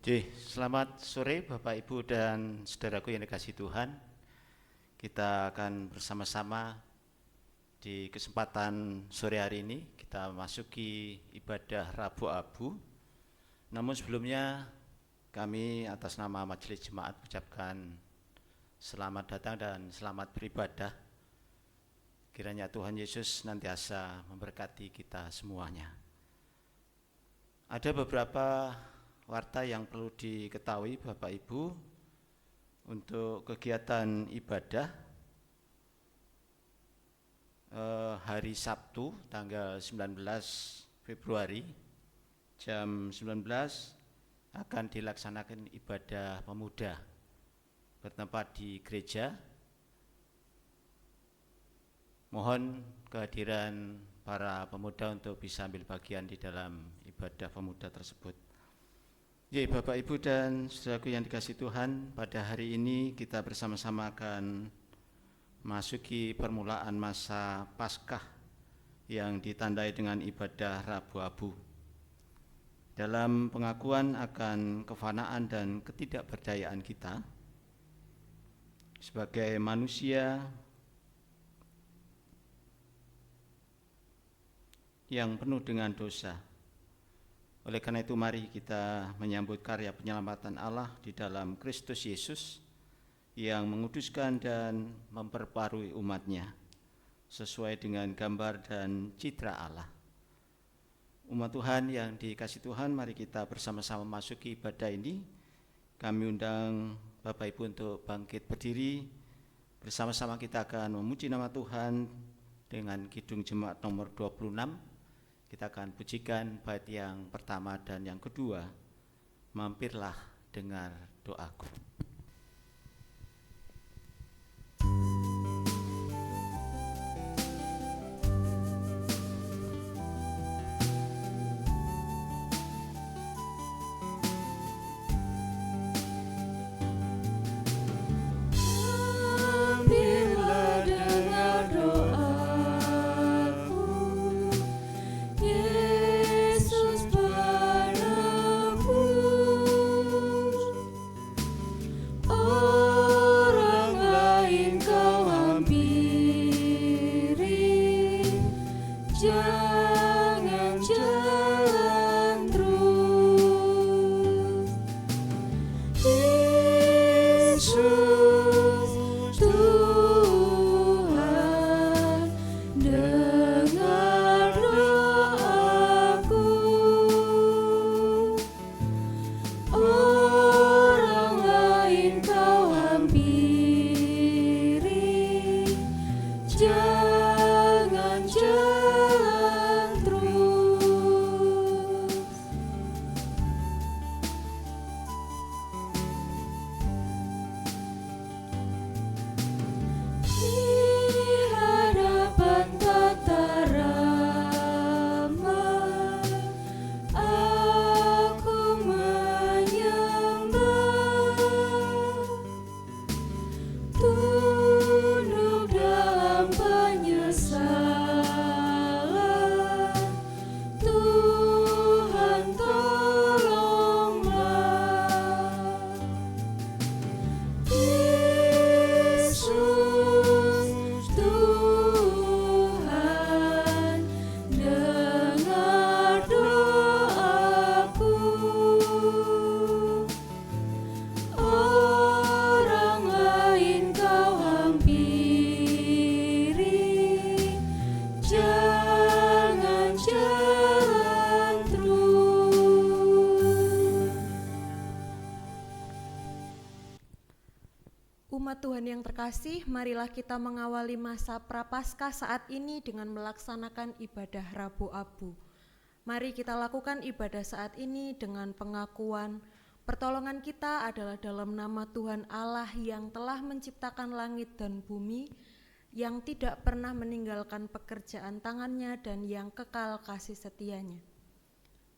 Selamat sore Bapak Ibu dan saudaraku yang dikasihi Tuhan. Kita akan bersama-sama di kesempatan sore hari ini kita masuki ibadah Rabu Abu. Namun sebelumnya kami atas nama Majelis Jemaat mengucapkan selamat datang dan selamat beribadah. Kiranya Tuhan Yesus senantiasa memberkati kita semuanya. Ada beberapa warta yang perlu diketahui Bapak Ibu untuk kegiatan ibadah hari Sabtu tanggal 19 Februari jam 19 akan dilaksanakan ibadah pemuda bertempat di gereja. Mohon kehadiran para pemuda untuk bisa ambil bagian di dalam ibadah pemuda tersebut. Bapak Ibu dan saudaraku yang dikasihi Tuhan, pada hari ini kita bersama-sama akan masuki permulaan masa Paskah yang ditandai dengan ibadah Rabu Abu. Dalam pengakuan akan kefanaan dan ketidakberdayaan kita sebagai manusia yang penuh dengan dosa. Oleh karena itu mari kita menyambut karya penyelamatan Allah di dalam Kristus Yesus yang menguduskan dan memperbarui umatnya sesuai dengan gambar dan citra Allah. Umat Tuhan yang dikasihi Tuhan, mari kita bersama-sama masuki ibadah ini. Kami undang Bapak Ibu untuk bangkit berdiri. Bersama-sama kita akan memuji nama Tuhan dengan Kidung Jemaat nomor 26. Kita akan pujikan bait yang pertama dan yang kedua, Mampirlah dengar doaku. Tuhan yang terkasih, marilah kita mengawali masa Prapaskah saat ini dengan melaksanakan ibadah Rabu Abu. Mari kita lakukan ibadah saat ini dengan pengakuan pertolongan kita adalah dalam nama Tuhan Allah yang telah menciptakan langit dan bumi, yang tidak pernah meninggalkan pekerjaan tangannya dan yang kekal kasih setianya.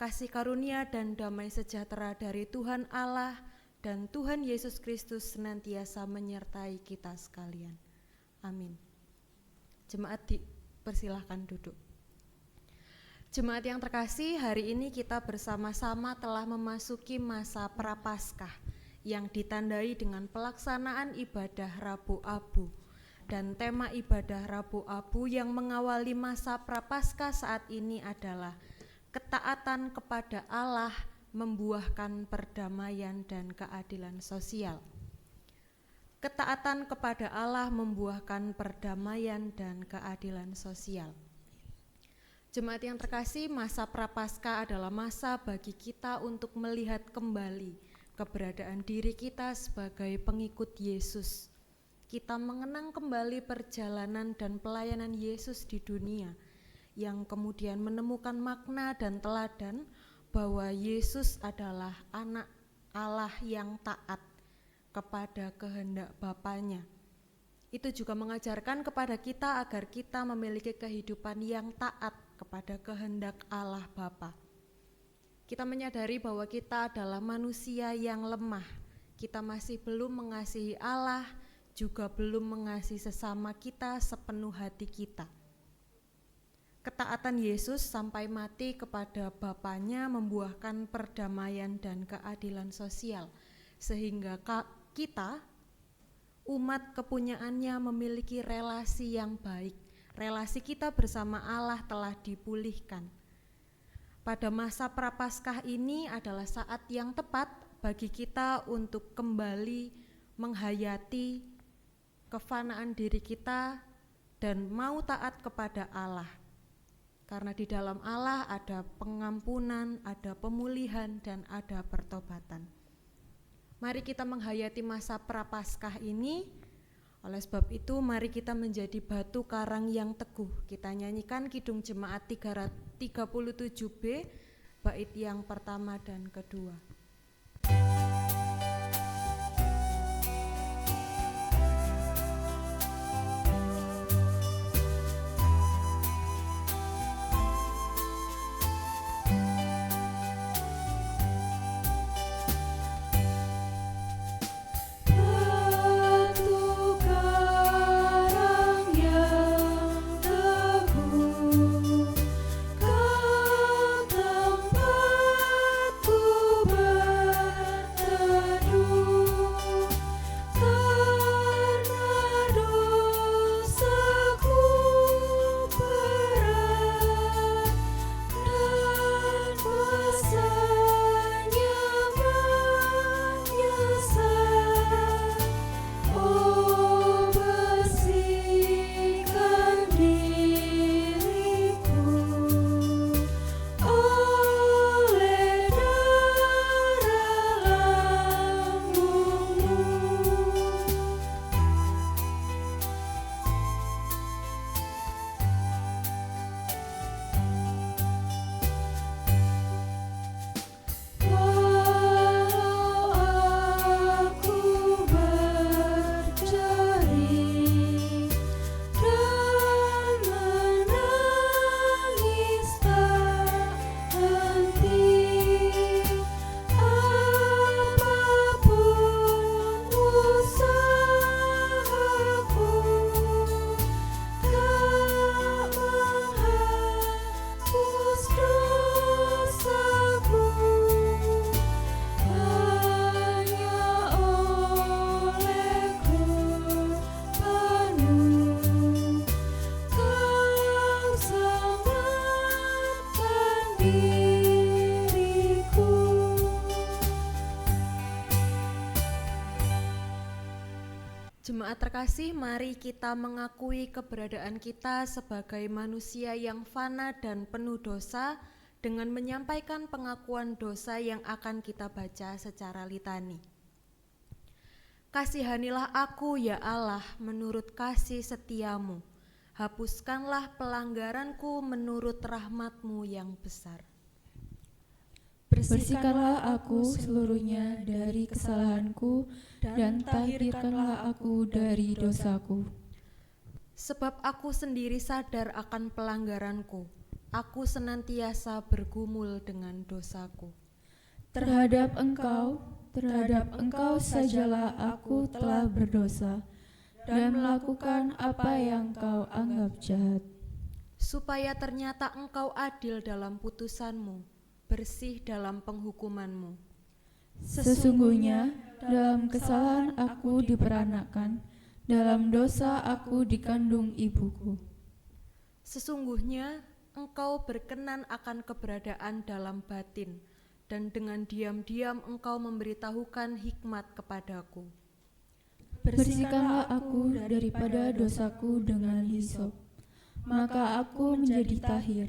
Kasih karunia dan damai sejahtera dari Tuhan Allah dan Tuhan Yesus Kristus senantiasa menyertai kita sekalian. Amin. Jemaat dipersilahkan duduk. Jemaat yang terkasih, hari ini kita bersama-sama telah memasuki masa Prapaskah yang ditandai dengan pelaksanaan ibadah Rabu Abu. Dan tema ibadah Rabu Abu yang mengawali masa Prapaskah saat ini adalah ketaatan kepada Allah membuahkan perdamaian dan keadilan sosial. Ketaatan kepada Allah membuahkan perdamaian dan keadilan sosial. Jemaat yang terkasih, masa Prapaskah adalah masa bagi kita untuk melihat kembali keberadaan diri kita sebagai pengikut Yesus. Kita mengenang kembali perjalanan dan pelayanan Yesus di dunia, yang kemudian menemukan makna dan teladan bahwa Yesus adalah anak Allah yang taat kepada kehendak Bapanya. Itu juga mengajarkan kepada kita agar kita memiliki kehidupan yang taat kepada kehendak Allah Bapa. Kita menyadari bahwa kita adalah manusia yang lemah. Kita masih belum mengasihi Allah, juga belum mengasihi sesama kita sepenuh hati kita. Ketaatan Yesus sampai mati kepada Bapanya membuahkan perdamaian dan keadilan sosial, sehingga kita, umat kepunyaannya, memiliki relasi yang baik. Relasi kita bersama Allah telah dipulihkan. Pada masa Prapaskah ini adalah saat yang tepat bagi kita untuk kembali menghayati kefanaan diri kita dan mau taat kepada Allah. Karena di dalam Allah ada pengampunan, ada pemulihan, dan ada pertobatan. Mari kita menghayati masa Prapaskah ini. Oleh sebab itu, mari kita menjadi batu karang yang teguh. Kita nyanyikan Kidung Jemaat 37B, bait yang pertama dan kedua. Jemaat terkasih, mari kita mengakui keberadaan kita sebagai manusia yang fana dan penuh dosa dengan menyampaikan pengakuan dosa yang akan kita baca secara litani. Kasihanilah aku ya Allah menurut kasih setiamu, hapuskanlah pelanggaranku menurut rahmat-Mu yang besar. Bersihkanlah aku seluruhnya dari kesalahanku dan tahirkanlah aku dari dosaku. Sebab aku sendiri sadar akan pelanggaranku, aku senantiasa bergumul dengan dosaku. Terhadap engkau sajalah aku telah berdosa dan melakukan apa yang kau anggap jahat. supaya ternyata Engkau adil dalam putusanmu, bersih dalam penghukumanmu. Sesungguhnya dalam kesalahan aku diperanakkan, dalam dosa aku dikandung ibuku. Sesungguhnya Engkau berkenan akan keberadaan dalam batin, dan dengan diam-diam Engkau memberitahukan hikmat kepadaku. Bersihkanlah aku daripada dosaku dengan hisop, maka aku menjadi tahir.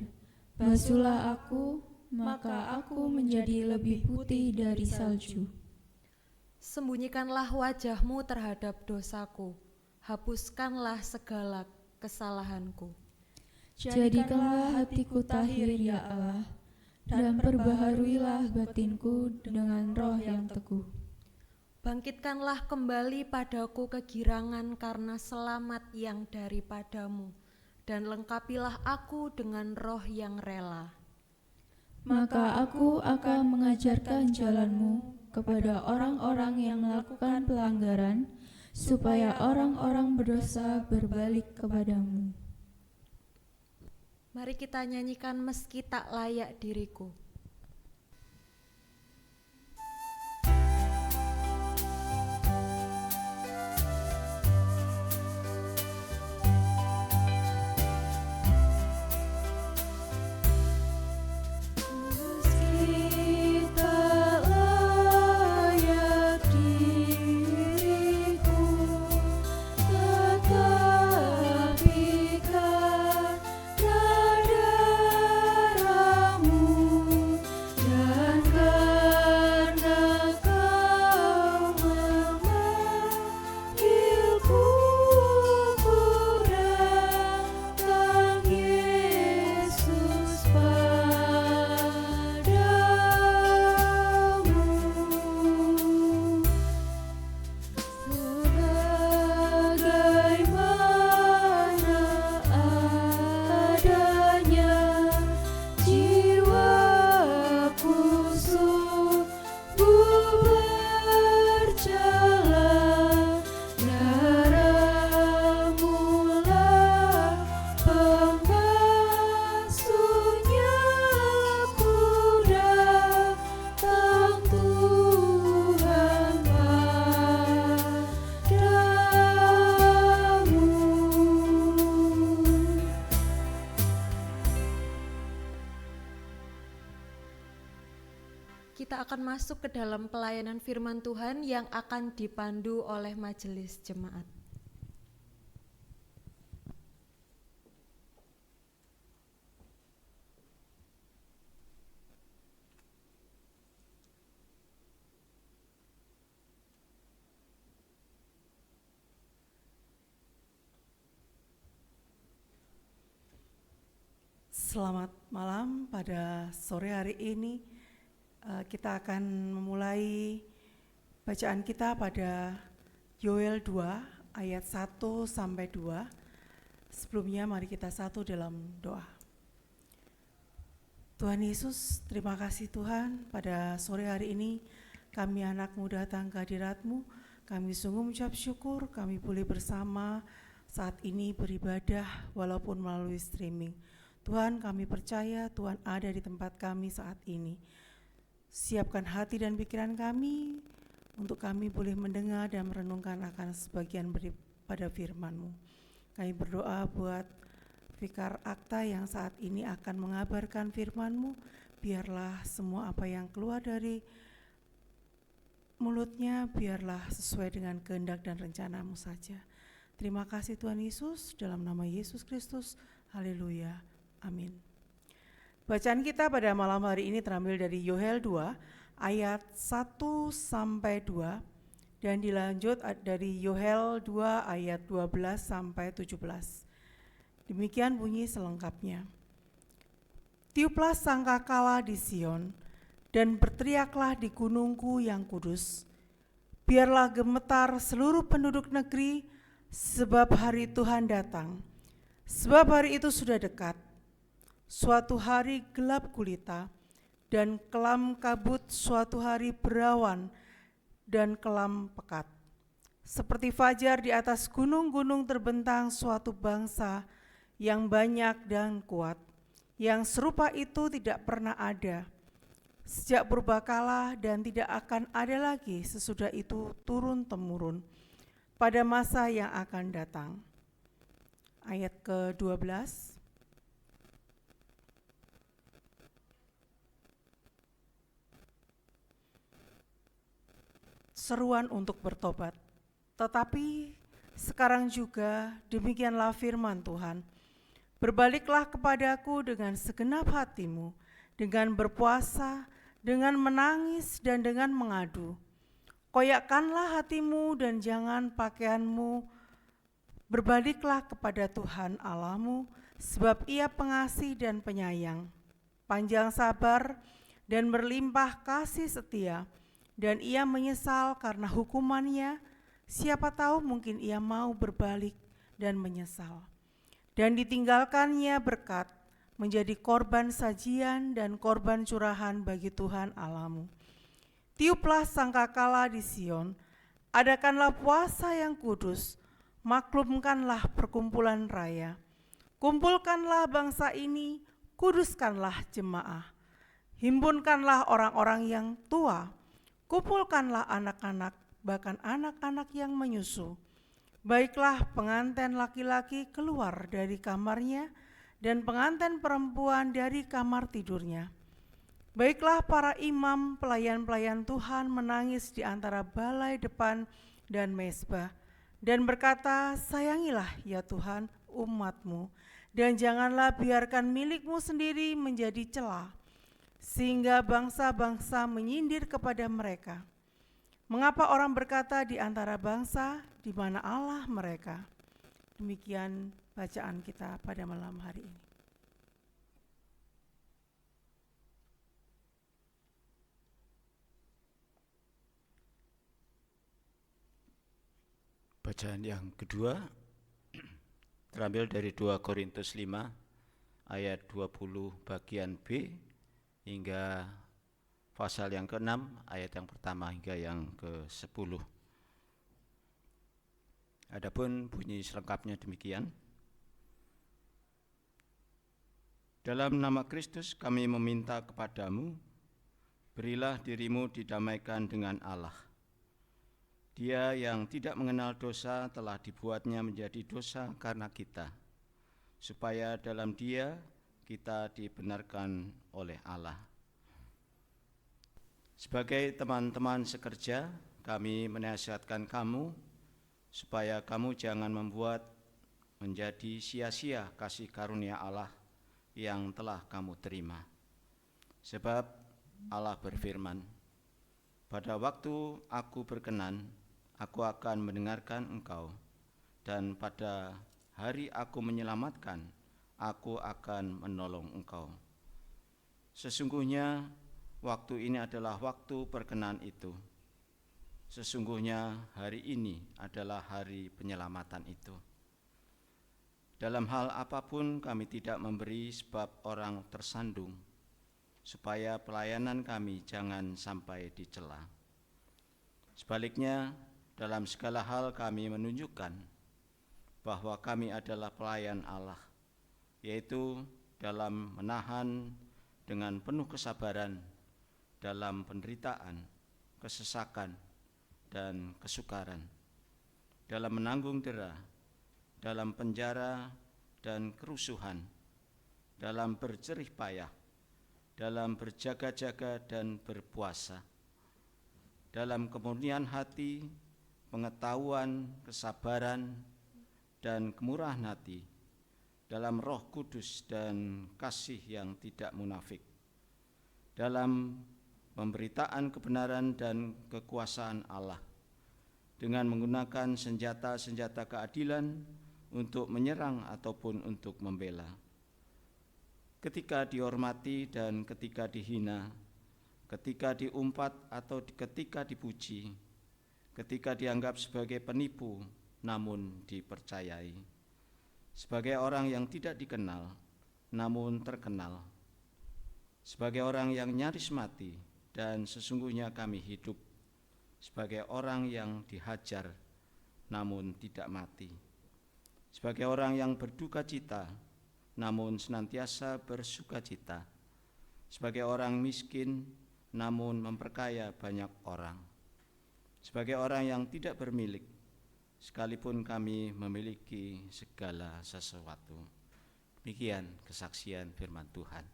Basuhlah aku, maka aku menjadi lebih putih dari salju. Sembunyikanlah wajahmu terhadap dosaku, hapuskanlah segala kesalahanku. Jadikanlah hatiku tahir, ya Allah, dan perbaharuilah batinku dengan roh yang teguh. Bangkitkanlah kembali padaku kegirangan karena selamat yang daripadamu, dan lengkapilah aku dengan roh yang rela. Maka aku akan mengajarkan jalanmu kepada orang-orang yang melakukan pelanggaran, supaya orang-orang berdosa berbalik kepadamu. Mari kita nyanyikan Meski Tak Layak Diriku. Kita akan masuk ke dalam pelayanan firman Tuhan yang akan dipandu oleh majelis jemaat. Selamat malam. Pada sore hari ini kita akan memulai bacaan kita pada Yoel 2 ayat 1 sampai 2. Sebelumnya mari kita satu dalam doa. Tuhan Yesus, terima kasih Tuhan, pada sore hari ini kami anak-Mu datang ke hadirat-Mu. Kami sungguh mengucap syukur kami boleh bersama saat ini beribadah walaupun melalui streaming. Tuhan, kami percaya Tuhan ada di tempat kami saat ini. Siapkan hati dan pikiran kami untuk kami boleh mendengar dan merenungkan akan sebagian daripada firman-Mu. Kami berdoa buat Vikar Akta yang saat ini akan mengabarkan firman-Mu. Biarlah semua apa yang keluar dari mulutnya biarlah sesuai dengan kehendak dan rencana-Mu saja. Terima kasih Tuhan Yesus, dalam nama Yesus Kristus. Haleluya. Amin. Bacaan kita pada malam hari ini terambil dari Yoel 2 ayat 1 sampai 2 dan dilanjut dari Yoel 2 ayat 12 sampai 17. Demikian bunyi selengkapnya. Tiuplah sangkakala di Sion dan berteriaklah di gunungku yang kudus. Biarlah gemetar seluruh penduduk negeri, sebab hari Tuhan datang. Sebab hari itu sudah dekat. Suatu hari gelap gulita dan kelam kabut, suatu hari berawan dan kelam pekat. Seperti fajar di atas gunung-gunung terbentang suatu bangsa yang banyak dan kuat, yang serupa itu tidak pernah ada sejak purbakala dan tidak akan ada lagi sesudah itu turun-temurun pada masa yang akan datang. Ayat ke-12. Seruan untuk bertobat. Tetapi sekarang juga demikianlah firman Tuhan. Berbaliklah kepadaku dengan segenap hatimu, dengan berpuasa, dengan menangis dan dengan mengadu. Koyakkanlah hatimu dan jangan pakaianmu. Berbaliklah kepada Tuhan Allahmu, sebab Ia pengasih dan penyayang, panjang sabar dan berlimpah kasih setia, dan Ia menyesal karena hukumannya. Siapa tahu mungkin Ia mau berbalik dan menyesal. Dan ditinggalkannya berkat menjadi korban sajian dan korban curahan bagi Tuhan Allahmu. Tiuplah sangkakala di Sion, adakanlah puasa yang kudus, maklumkanlah perkumpulan raya. Kumpulkanlah bangsa ini, kuduskanlah jemaah. Himpunkanlah orang-orang yang tua, kumpulkanlah anak-anak, bahkan anak-anak yang menyusu. Baiklah pengantin laki-laki keluar dari kamarnya, dan pengantin perempuan dari kamar tidurnya. Baiklah para imam pelayan-pelayan Tuhan menangis di antara balai depan dan mezbah, dan berkata, sayangilah ya Tuhan umat-Mu, dan janganlah biarkan milik-Mu sendiri menjadi celah, sehingga bangsa-bangsa menyindir kepada mereka. Mengapa orang berkata di antara bangsa, di mana Allah mereka? Demikian bacaan kita pada malam hari ini. Bacaan yang kedua terambil dari 2 Korintus 5 ayat 20 bagian B hingga pasal yang ke-6 ayat yang pertama hingga yang ke-10. Adapun bunyi selengkapnya demikian. Dalam nama Kristus kami meminta kepadamu, berilah dirimu didamaikan dengan Allah. Dia yang tidak mengenal dosa telah dibuatnya menjadi dosa karena kita, supaya dalam Dia kita dibenarkan oleh Allah. Sebagai teman-teman sekerja, kami menasihatkan kamu supaya kamu jangan membuat menjadi sia-sia kasih karunia Allah yang telah kamu terima. Sebab Allah berfirman, pada waktu aku berkenan, aku akan mendengarkan engkau, dan pada hari aku menyelamatkan, aku akan menolong engkau. Sesungguhnya waktu ini adalah waktu perkenan itu. Sesungguhnya hari ini adalah hari penyelamatan itu. Dalam hal apapun kami tidak memberi sebab orang tersandung, supaya pelayanan kami jangan sampai dicela. Sebaliknya, dalam segala hal kami menunjukkan bahwa kami adalah pelayan Allah, yaitu dalam menahan dengan penuh kesabaran dalam penderitaan, kesesakan, dan kesukaran, dalam menanggung dera, dalam penjara dan kerusuhan, dalam berjerih payah, dalam berjaga-jaga dan berpuasa, dalam kemurnian hati, pengetahuan, kesabaran, dan kemurahan hati, dalam Roh Kudus dan kasih yang tidak munafik, dalam pemberitaan kebenaran dan kekuasaan Allah, dengan menggunakan senjata-senjata keadilan untuk menyerang ataupun untuk membela, ketika dihormati dan ketika dihina, ketika diumpat atau ketika dipuji, ketika dianggap sebagai penipu namun dipercayai, sebagai orang yang tidak dikenal namun terkenal, sebagai orang yang nyaris mati dan sesungguhnya kami hidup, sebagai orang yang dihajar namun tidak mati, sebagai orang yang berduka cita namun senantiasa bersukacita, sebagai orang miskin, namun memperkaya banyak orang, sebagai orang yang tidak bermilik, sekalipun kami memiliki segala sesuatu. Demikian kesaksian firman Tuhan.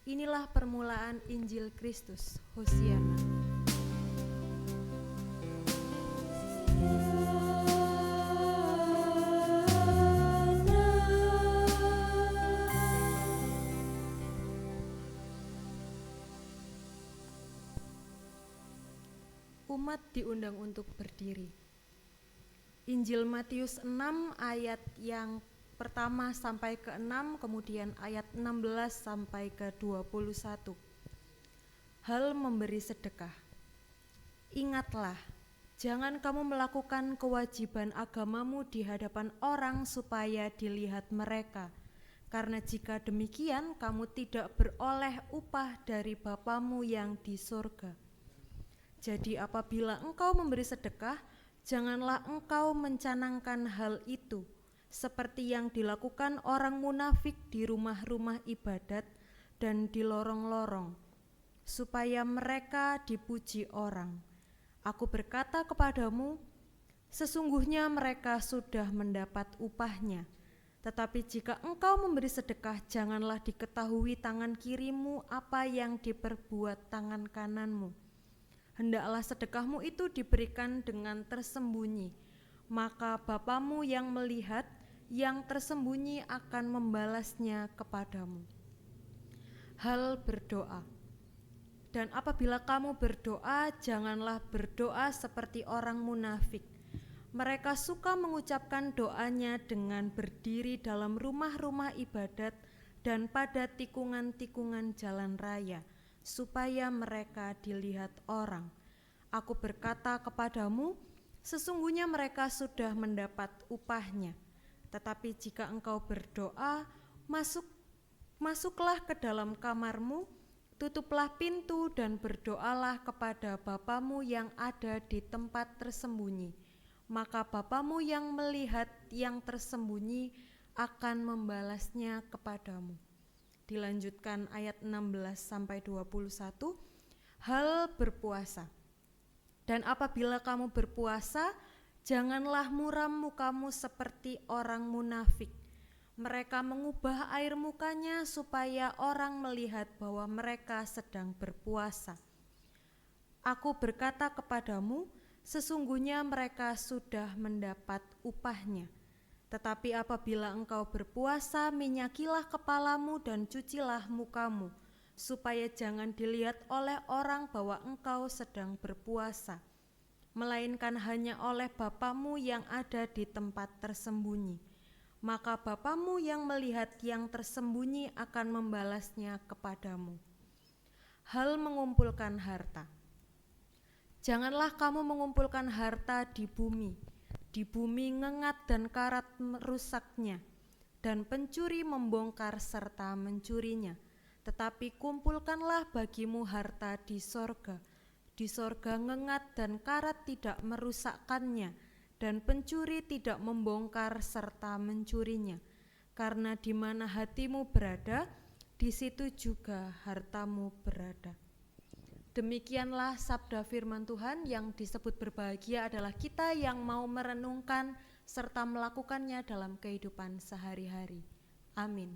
Inilah permulaan Injil Kristus. Hosiana. Umat diundang untuk berdiri. Injil Matius 6 ayat yang pertama sampai ke-6, kemudian ayat 16 sampai ke-21. Hal memberi sedekah. Ingatlah, jangan kamu melakukan kewajiban agamamu di hadapan orang supaya dilihat mereka, karena jika demikian kamu tidak beroleh upah dari Bapamu yang di surga. Jadi apabila engkau memberi sedekah, janganlah engkau mencanangkan hal itu, seperti yang dilakukan orang munafik di rumah-rumah ibadat dan di lorong-lorong, supaya mereka dipuji orang. Aku berkata kepadamu, sesungguhnya mereka sudah mendapat upahnya. Tetapi jika engkau memberi sedekah, janganlah diketahui tangan kirimu apa yang diperbuat tangan kananmu. Hendaklah sedekahmu itu diberikan dengan tersembunyi, maka Bapamu yang melihat yang tersembunyi akan membalasnya kepadamu. Hal berdoa. Dan apabila kamu berdoa, janganlah berdoa seperti orang munafik. Mereka suka mengucapkan doanya dengan berdiri dalam rumah-rumah ibadat dan pada tikungan-tikungan jalan raya, supaya mereka dilihat orang. Aku berkata kepadamu, sesungguhnya mereka sudah mendapat upahnya. Tetapi jika engkau berdoa, masuklah ke dalam kamarmu, tutuplah pintu dan berdoalah kepada Bapamu yang ada di tempat tersembunyi. Maka Bapamu yang melihat yang tersembunyi akan membalasnya kepadamu. Dilanjutkan ayat 16 sampai 21. Hal berpuasa. Dan apabila kamu berpuasa, janganlah muram mukamu seperti orang munafik. Mereka mengubah air mukanya supaya orang melihat bahwa mereka sedang berpuasa. Aku berkata kepadamu, sesungguhnya mereka sudah mendapat upahnya. Tetapi apabila engkau berpuasa, minyakilah kepalamu dan cucilah mukamu, supaya jangan dilihat oleh orang bahwa engkau sedang berpuasa, melainkan hanya oleh Bapamu yang ada di tempat tersembunyi. Maka Bapamu yang melihat yang tersembunyi akan membalasnya kepadamu. Hal mengumpulkan harta. Janganlah kamu mengumpulkan harta di bumi ngengat dan karat merusaknya, dan pencuri membongkar serta mencurinya. Tetapi kumpulkanlah bagimu harta di sorga. Di sorga ngengat dan karat tidak merusakkannya, dan pencuri tidak membongkar serta mencurinya. Karena di mana hatimu berada, di situ juga hartamu berada. Demikianlah sabda firman Tuhan. Yang disebut berbahagia adalah kita yang mau merenungkan serta melakukannya dalam kehidupan sehari-hari. Amin.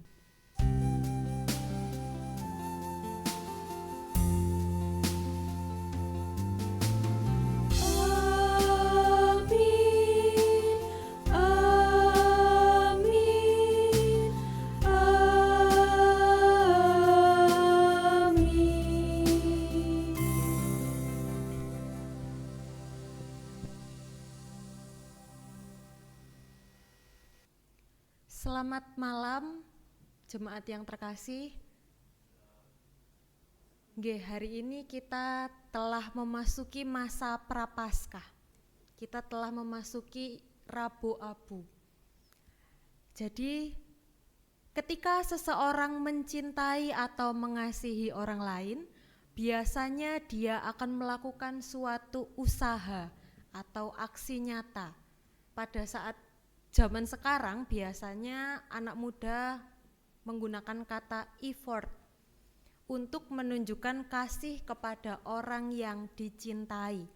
Selamat malam jemaat yang terkasih. Hari ini kita telah memasuki masa Prapaskah. Kita telah memasuki Rabu Abu. Jadi ketika seseorang mencintai atau mengasihi orang lain, biasanya dia akan melakukan suatu usaha atau aksi nyata pada saat Zaman sekarang biasanya anak muda menggunakan kata effort untuk menunjukkan kasih kepada orang yang dicintai.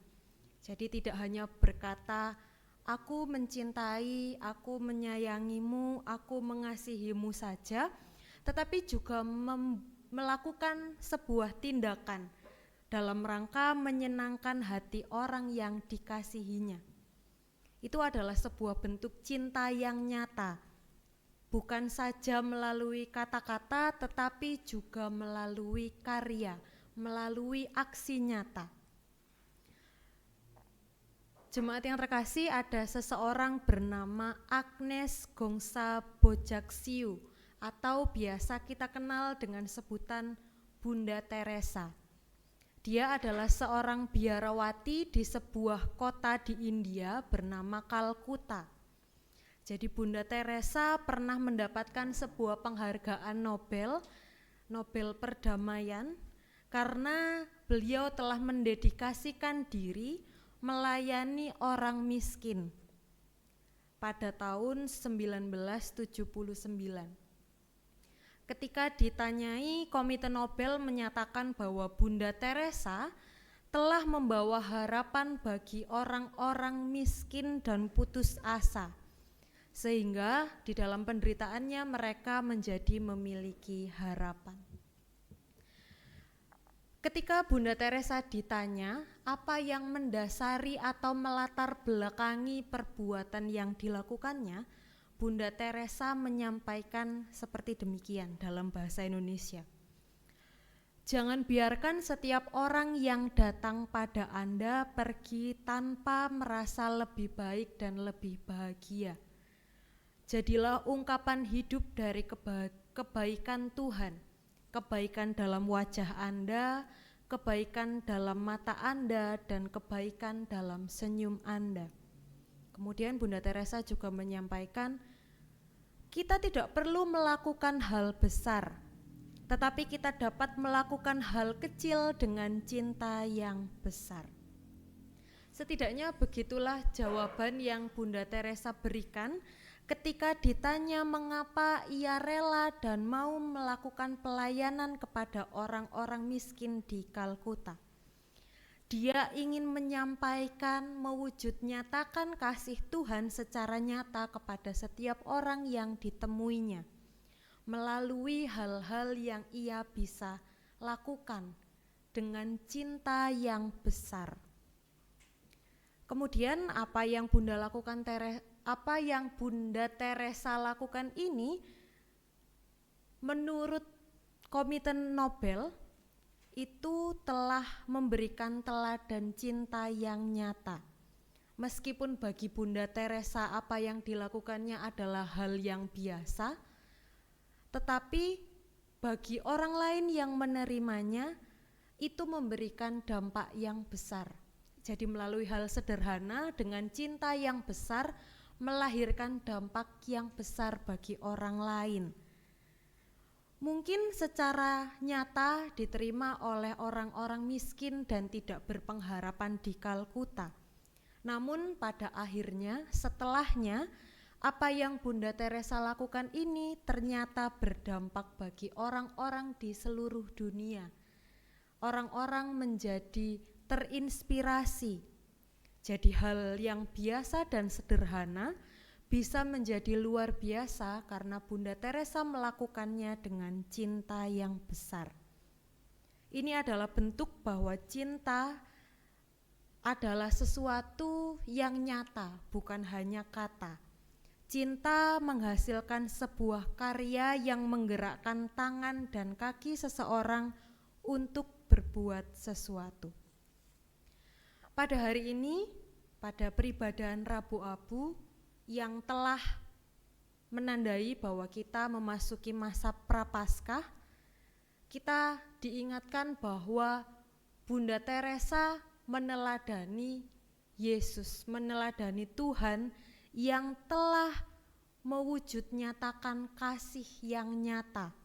Jadi tidak hanya berkata, aku mencintai, aku menyayangimu, aku mengasihimu saja, tetapi juga melakukan sebuah tindakan dalam rangka menyenangkan hati orang yang dikasihinya. Itu adalah sebuah bentuk cinta yang nyata, bukan saja melalui kata-kata, tetapi juga melalui karya, melalui aksi nyata. Jemaat yang terkasih, ada seseorang bernama Agnes Gongsa Bojaksiu atau biasa kita kenal dengan sebutan Bunda Teresa. Dia adalah seorang biarawati di sebuah kota di India bernama Kalkuta. Jadi Bunda Teresa pernah mendapatkan sebuah penghargaan Nobel Perdamaian karena beliau telah mendedikasikan diri melayani orang miskin pada tahun 1979. Ketika ditanyai, Komite Nobel menyatakan bahwa Bunda Teresa telah membawa harapan bagi orang-orang miskin dan putus asa, sehingga di dalam penderitaannya mereka menjadi memiliki harapan. Ketika Bunda Teresa ditanya apa yang mendasari atau melatar belakangi perbuatan yang dilakukannya, Bunda Teresa menyampaikan seperti demikian dalam bahasa Indonesia. Jangan biarkan setiap orang yang datang pada Anda pergi tanpa merasa lebih baik dan lebih bahagia. Jadilah ungkapan hidup dari kebaikan Tuhan, kebaikan dalam wajah Anda, kebaikan dalam mata Anda, dan kebaikan dalam senyum Anda. Kemudian Bunda Teresa juga menyampaikan, kita tidak perlu melakukan hal besar, tetapi kita dapat melakukan hal kecil dengan cinta yang besar. Setidaknya begitulah jawaban yang Bunda Teresa berikan ketika ditanya mengapa ia rela dan mau melakukan pelayanan kepada orang-orang miskin di Kalkuta. Dia ingin menyampaikan, mewujud nyatakan kasih Tuhan secara nyata kepada setiap orang yang ditemuinya, melalui hal-hal yang ia bisa lakukan dengan cinta yang besar. Kemudian apa yang Bunda Teresa lakukan ini, menurut Komite Nobel, itu telah memberikan teladan cinta yang nyata. Meskipun bagi Bunda Teresa apa yang dilakukannya adalah hal yang biasa, tetapi bagi orang lain yang menerimanya itu memberikan dampak yang besar. Jadi melalui hal sederhana dengan cinta yang besar melahirkan dampak yang besar bagi orang lain. Mungkin secara nyata diterima oleh orang-orang miskin dan tidak berpengharapan di Kalkuta. Namun pada akhirnya, setelahnya, apa yang Bunda Teresa lakukan ini ternyata berdampak bagi orang-orang di seluruh dunia. Orang-orang menjadi terinspirasi. Jadi hal yang biasa dan sederhana bisa menjadi luar biasa karena Bunda Teresa melakukannya dengan cinta yang besar. Ini adalah bentuk bahwa cinta adalah sesuatu yang nyata, bukan hanya kata. Cinta menghasilkan sebuah karya yang menggerakkan tangan dan kaki seseorang untuk berbuat sesuatu. Pada hari ini, pada peribadahan Rabu Abu, yang telah menandai bahwa kita memasuki masa Prapaskah, kita diingatkan bahwa Bunda Teresa meneladani Yesus, meneladani Tuhan yang telah mewujud nyatakan kasih yang nyata.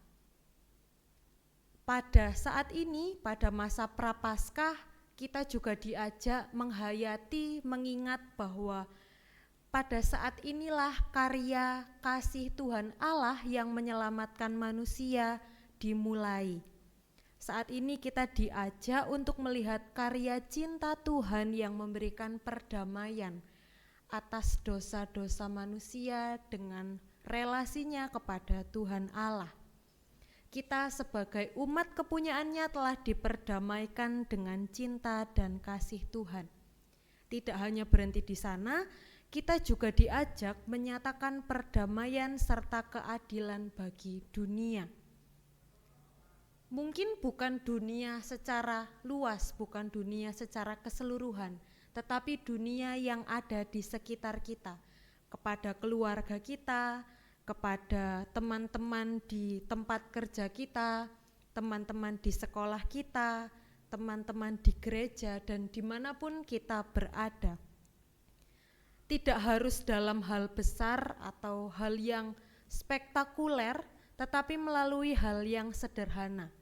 Pada saat ini, pada masa Prapaskah, kita juga diajak menghayati, mengingat bahwa pada saat inilah karya kasih Tuhan Allah yang menyelamatkan manusia dimulai. Saat ini kita diajak untuk melihat karya cinta Tuhan yang memberikan perdamaian atas dosa-dosa manusia dengan relasinya kepada Tuhan Allah. Kita sebagai umat kepunyaannya telah diperdamaikan dengan cinta dan kasih Tuhan. Tidak hanya berhenti di sana, kita juga diajak menyatakan perdamaian serta keadilan bagi dunia. Mungkin bukan dunia secara luas, bukan dunia secara keseluruhan, tetapi dunia yang ada di sekitar kita, kepada keluarga kita, kepada teman-teman di tempat kerja kita, teman-teman di sekolah kita, teman-teman di gereja, dan dimanapun kita berada. Tidak harus dalam hal besar atau hal yang spektakuler, tetapi melalui hal yang sederhana.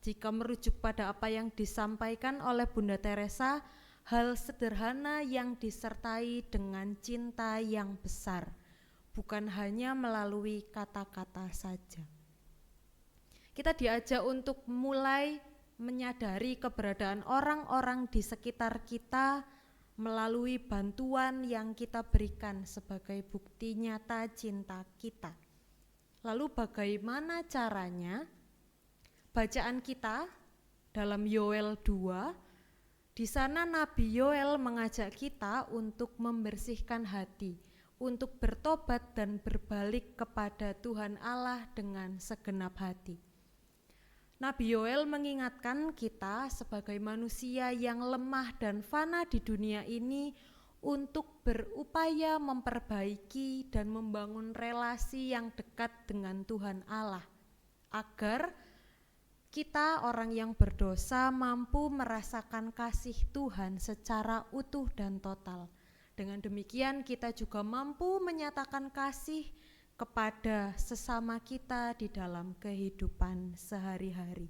Jika merujuk pada apa yang disampaikan oleh Bunda Teresa, hal sederhana yang disertai dengan cinta yang besar, bukan hanya melalui kata-kata saja. Kita diajak untuk mulai menyadari keberadaan orang-orang di sekitar kita melalui bantuan yang kita berikan sebagai bukti nyata cinta kita. Lalu bagaimana caranya? Bacaan kita dalam Yoel 2, di sana Nabi Yoel mengajak kita untuk membersihkan hati, untuk bertobat dan berbalik kepada Tuhan Allah dengan segenap hati. Nabi Yoel mengingatkan kita sebagai manusia yang lemah dan fana di dunia ini untuk berupaya memperbaiki dan membangun relasi yang dekat dengan Tuhan Allah, agar kita orang yang berdosa mampu merasakan kasih Tuhan secara utuh dan total. Dengan demikian kita juga mampu menyatakan kasih kepada sesama kita di dalam kehidupan sehari-hari.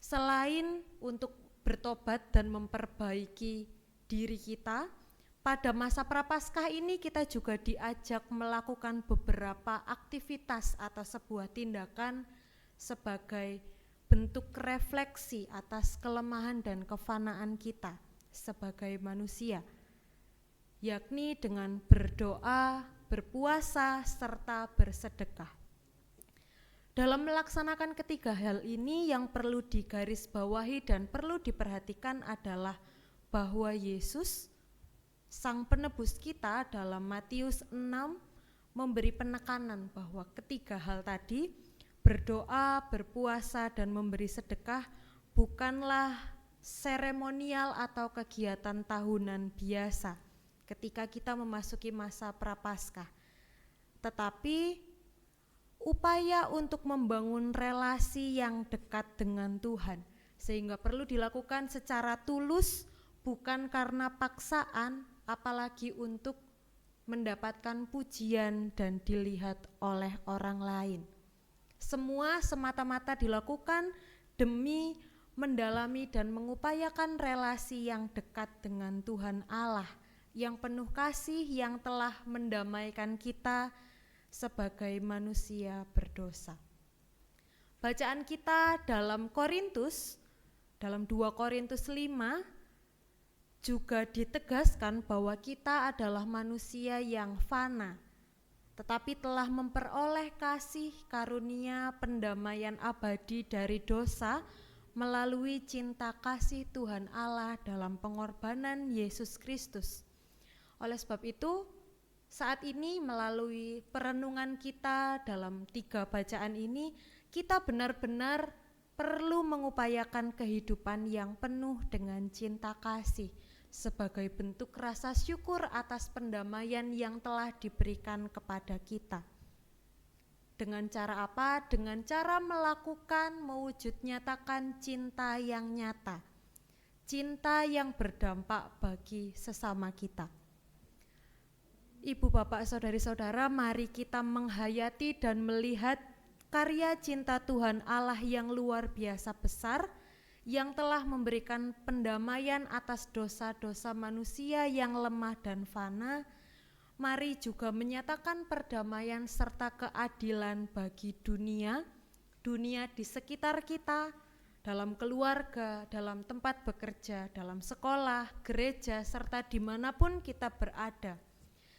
Selain untuk bertobat dan memperbaiki diri kita, pada masa Prapaskah ini kita juga diajak melakukan beberapa aktivitas atau sebuah tindakan sebagai bentuk refleksi atas kelemahan dan kefanaan kita sebagai manusia, yakni dengan berdoa, berpuasa, serta bersedekah. Dalam melaksanakan ketiga hal ini, yang perlu digarisbawahi dan perlu diperhatikan adalah bahwa Yesus, Sang Penebus kita, dalam Matius 6 memberi penekanan bahwa ketiga hal tadi, berdoa, berpuasa, dan memberi sedekah, bukanlah seremonial atau kegiatan tahunan biasa ketika kita memasuki masa Prapaskah, tetapi upaya untuk membangun relasi yang dekat dengan Tuhan, sehingga perlu dilakukan secara tulus, bukan karena paksaan, apalagi untuk mendapatkan pujian dan dilihat oleh orang lain. Semua semata-mata dilakukan demi mendalami dan mengupayakan relasi yang dekat dengan Tuhan Allah, yang penuh kasih, yang telah mendamaikan kita sebagai manusia berdosa. Bacaan kita dalam Korintus, dalam 2 Korintus 5, juga ditegaskan bahwa kita adalah manusia yang fana, tetapi telah memperoleh kasih karunia pendamaian abadi dari dosa melalui cinta kasih Tuhan Allah dalam pengorbanan Yesus Kristus. Oleh sebab itu, saat ini melalui perenungan kita dalam 3 bacaan ini, kita benar-benar perlu mengupayakan kehidupan yang penuh dengan cinta kasih sebagai bentuk rasa syukur atas pendamaian yang telah diberikan kepada kita. Dengan cara apa? Dengan cara melakukan, mewujud nyatakan cinta yang nyata, cinta yang berdampak bagi sesama kita. Ibu, bapak, saudari-saudara, mari kita menghayati dan melihat karya cinta Tuhan Allah yang luar biasa besar, yang telah memberikan pendamaian atas dosa-dosa manusia yang lemah dan fana, mari juga menyatakan perdamaian serta keadilan bagi dunia di sekitar kita, dalam keluarga, dalam tempat bekerja, dalam sekolah, gereja, serta dimanapun kita berada.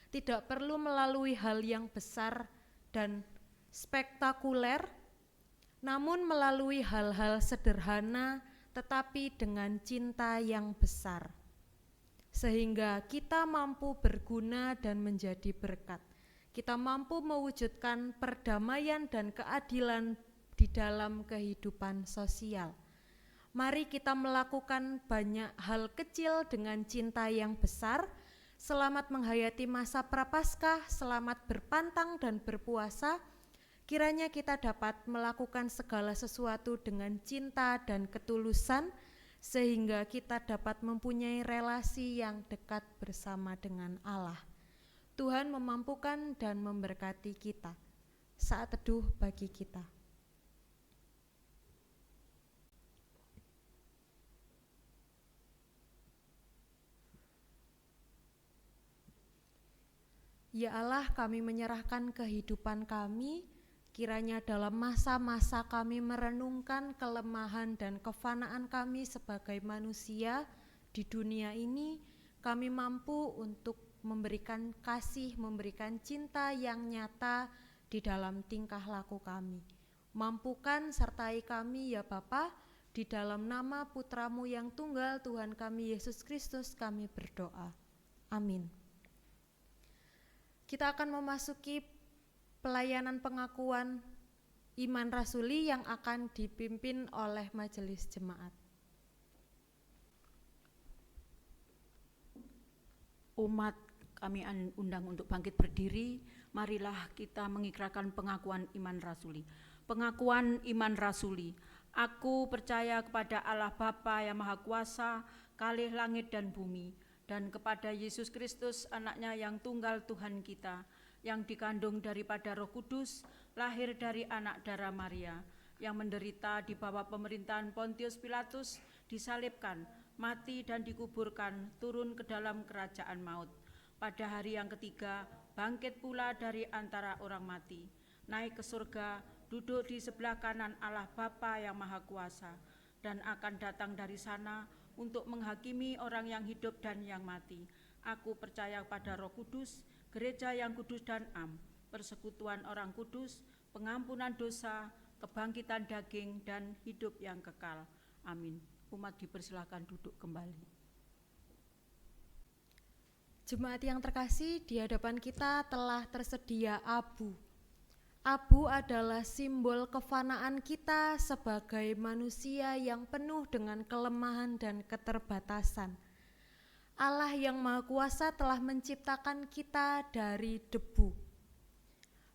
Tidak perlu melalui hal yang besar dan spektakuler, namun melalui hal-hal sederhana tetapi dengan cinta yang besar, sehingga kita mampu berguna dan menjadi berkat. Kita mampu mewujudkan perdamaian dan keadilan di dalam kehidupan sosial. Mari kita melakukan banyak hal kecil dengan cinta yang besar. Selamat menghayati masa Prapaskah, selamat berpantang dan berpuasa. Kiranya kita dapat melakukan segala sesuatu dengan cinta dan ketulusan, sehingga kita dapat mempunyai relasi yang dekat bersama dengan Allah. Tuhan memampukan dan memberkati kita. Saat teduh bagi kita. Ya Allah, kami menyerahkan kehidupan kami, kiranya dalam masa-masa kami merenungkan kelemahan dan kefanaan kami sebagai manusia di dunia ini, kami mampu untuk memberikan kasih, memberikan cinta yang nyata di dalam tingkah laku kami. Mampukan sertai kami ya Bapa, di dalam nama Putra-Mu yang tunggal Tuhan kami Yesus Kristus kami berdoa. Amin. Kita akan memasuki pelayanan pengakuan iman rasuli yang akan dipimpin oleh majelis jemaat. Umat kami undang untuk bangkit berdiri, marilah kita mengikrarkan pengakuan iman rasuli. Pengakuan iman rasuli. Aku percaya kepada Allah Bapa yang Maha Kuasa, kalih langit dan bumi, dan kepada Yesus Kristus anaknya yang tunggal Tuhan kita, yang dikandung daripada Roh Kudus, lahir dari anak darah Maria, yang menderita di bawah pemerintahan Pontius Pilatus, disalibkan, mati dan dikuburkan, turun ke dalam kerajaan maut. Pada hari yang ketiga, bangkit pula dari antara orang mati, naik ke surga, duduk di sebelah kanan Allah Bapa yang Maha Kuasa, dan akan datang dari sana untuk menghakimi orang yang hidup dan yang mati. Aku percaya pada Roh Kudus, gereja yang kudus dan am, persekutuan orang kudus, pengampunan dosa, kebangkitan daging, dan hidup yang kekal. Amin. Umat dipersilakan duduk kembali. Jemaat yang terkasih, di hadapan kita telah tersedia abu. Abu adalah simbol kefanaan kita sebagai manusia yang penuh dengan kelemahan dan keterbatasan. Allah yang Maha Kuasa telah menciptakan kita dari debu.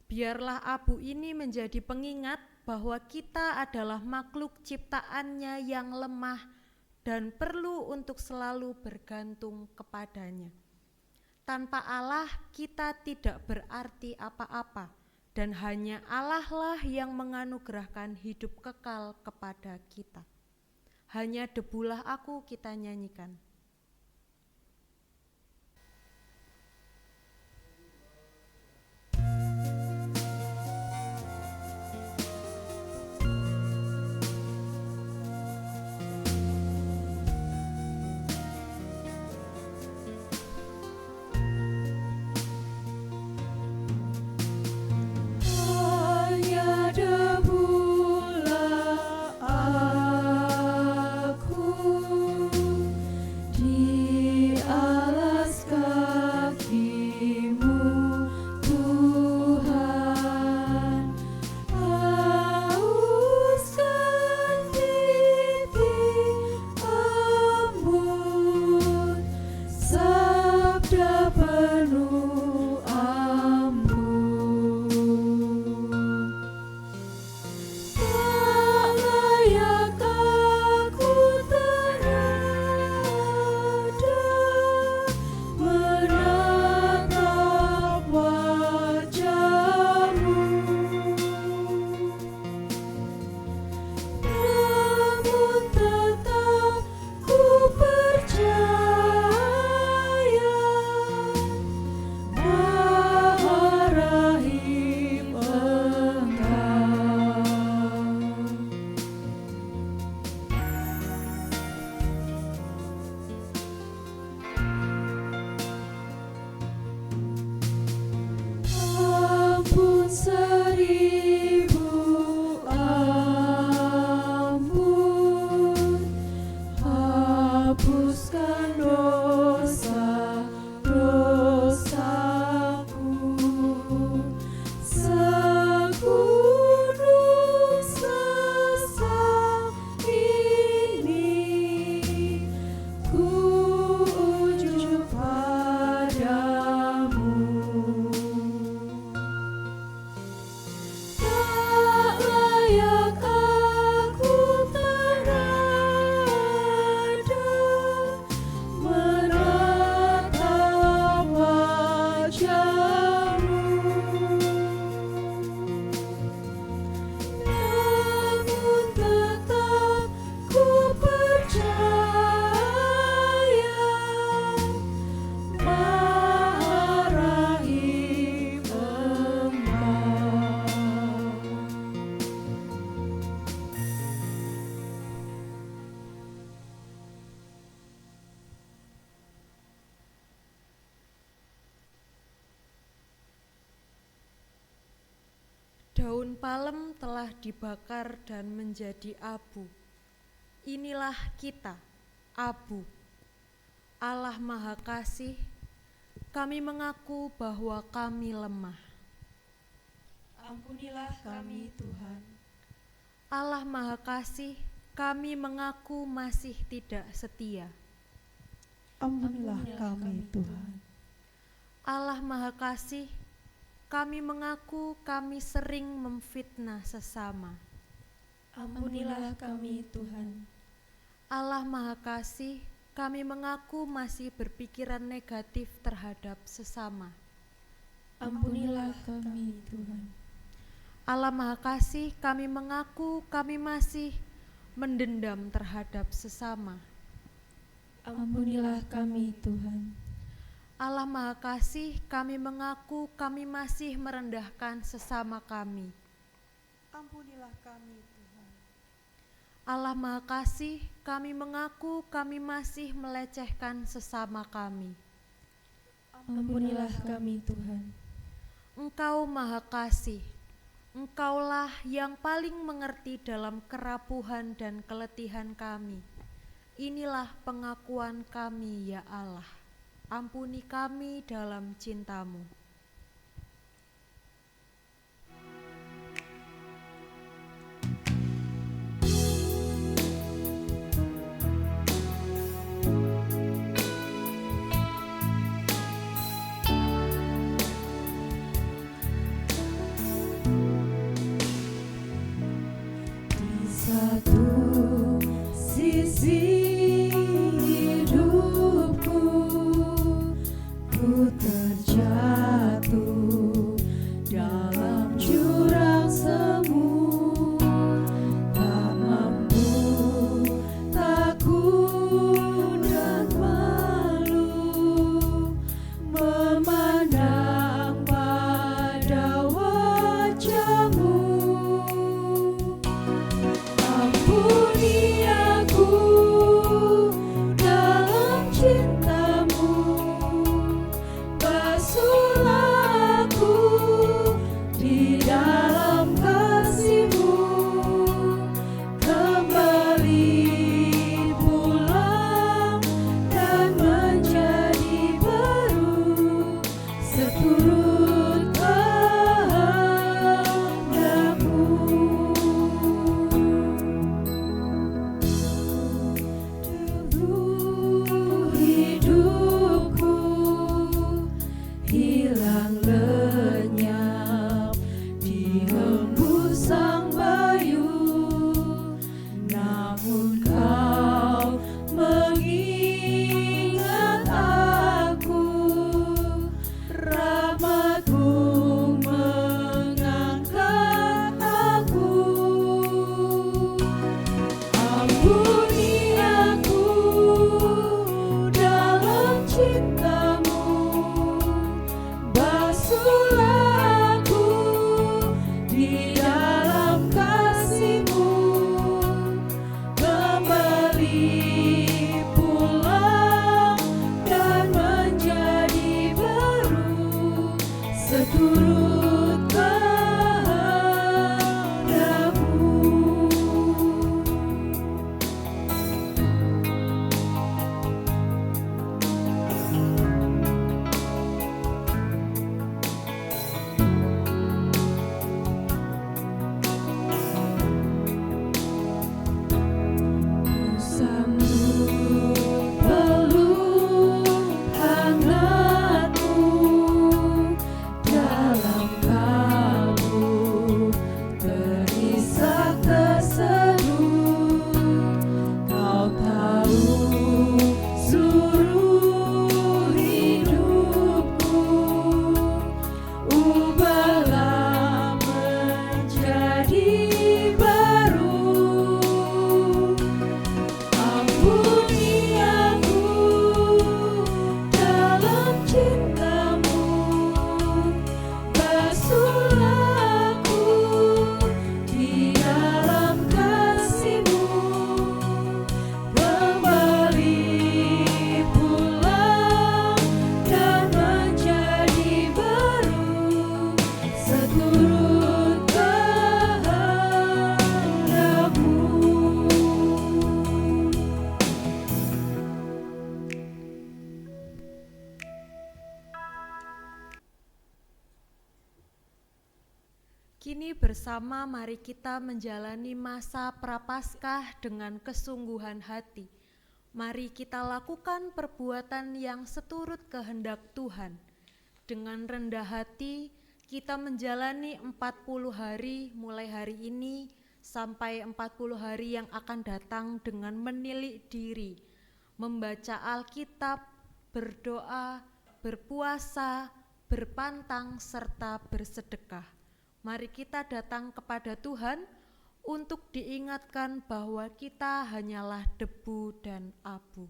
Biarlah abu ini menjadi pengingat bahwa kita adalah makhluk ciptaannya yang lemah dan perlu untuk selalu bergantung kepadanya. Tanpa Allah kita tidak berarti apa-apa, dan hanya Allah lah yang menganugerahkan hidup kekal kepada kita. Hanya debulah aku kita nyanyikan. daun palem telah dibakar dan menjadi abu. Inilah kita, abu. Allah Maha Kasih, kami mengaku bahwa kami lemah. Ampunilah kami Tuhan. Allah Maha Kasih, kami mengaku masih tidak setia. Ampunilah kami Tuhan. Allah Maha Kasih, kami mengaku kami sering memfitnah sesama. Ampunilah kami Tuhan. Allah Maha Kasih, kami mengaku masih berpikiran negatif terhadap sesama. Ampunilah kami Tuhan. Allah Maha Kasih, kami mengaku kami masih mendendam terhadap sesama. Ampunilah kami Tuhan. Allah Maha Kasih, kami mengaku kami masih merendahkan sesama kami. Ampunilah kami Tuhan. Allah Maha Kasih, kami mengaku kami masih melecehkan sesama kami. Ampunilah kami Tuhan. Engkau Maha Kasih, Engkaulah yang paling mengerti dalam kerapuhan dan keletihan kami. Inilah pengakuan kami ya Allah. Ampuni kami dalam cinta-Mu. Satu sisi hidupku, ku terjatuh dalam jurang semu, tak mampu, takut dan malu memandang pada wajah-Mu. Ampuni aku dalam cinta-Mu, basuhlah aku di dalam kasih-Mu, kembali pulang dan menjadi baru seturut kehendak-Mu. Hidupku hilang lenyap di hembusan bayu, namun Kau mengingat aku, rahmat-Mu mengangkat aku. Ampuni aku dalam cinta-Mu, basuhlah aku di dalam kasih-Mu, kembali pulang dan menjadi baru seturut kehendak-Mu. Sambut peluk hangat-Mu dalam kalbu terisak terseduh. Kau tahu seluruh hidupku, ubahlah menjadi baru. Ampuni aku dalam cinta-Mu, basuhlah aku di dalam kasih-Mu, kembali pulang dan menjadi baru seturut kehendak-Mu. Kini bersama mari kita menjalani masa Prapaskah dengan kesungguhan hati. Mari kita lakukan perbuatan yang seturut kehendak Tuhan. Dengan rendah hati kita menjalani 40 hari mulai hari ini sampai 40 hari yang akan datang dengan menilik diri, membaca Alkitab, berdoa, berpuasa, berpantang, serta bersedekah. Mari kita datang kepada Tuhan untuk diingatkan bahwa kita hanyalah debu dan abu.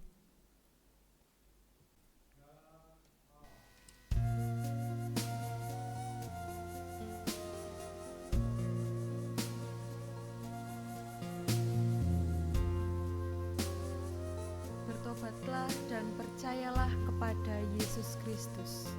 Bertobatlah dan percayalah kepada Yesus Kristus.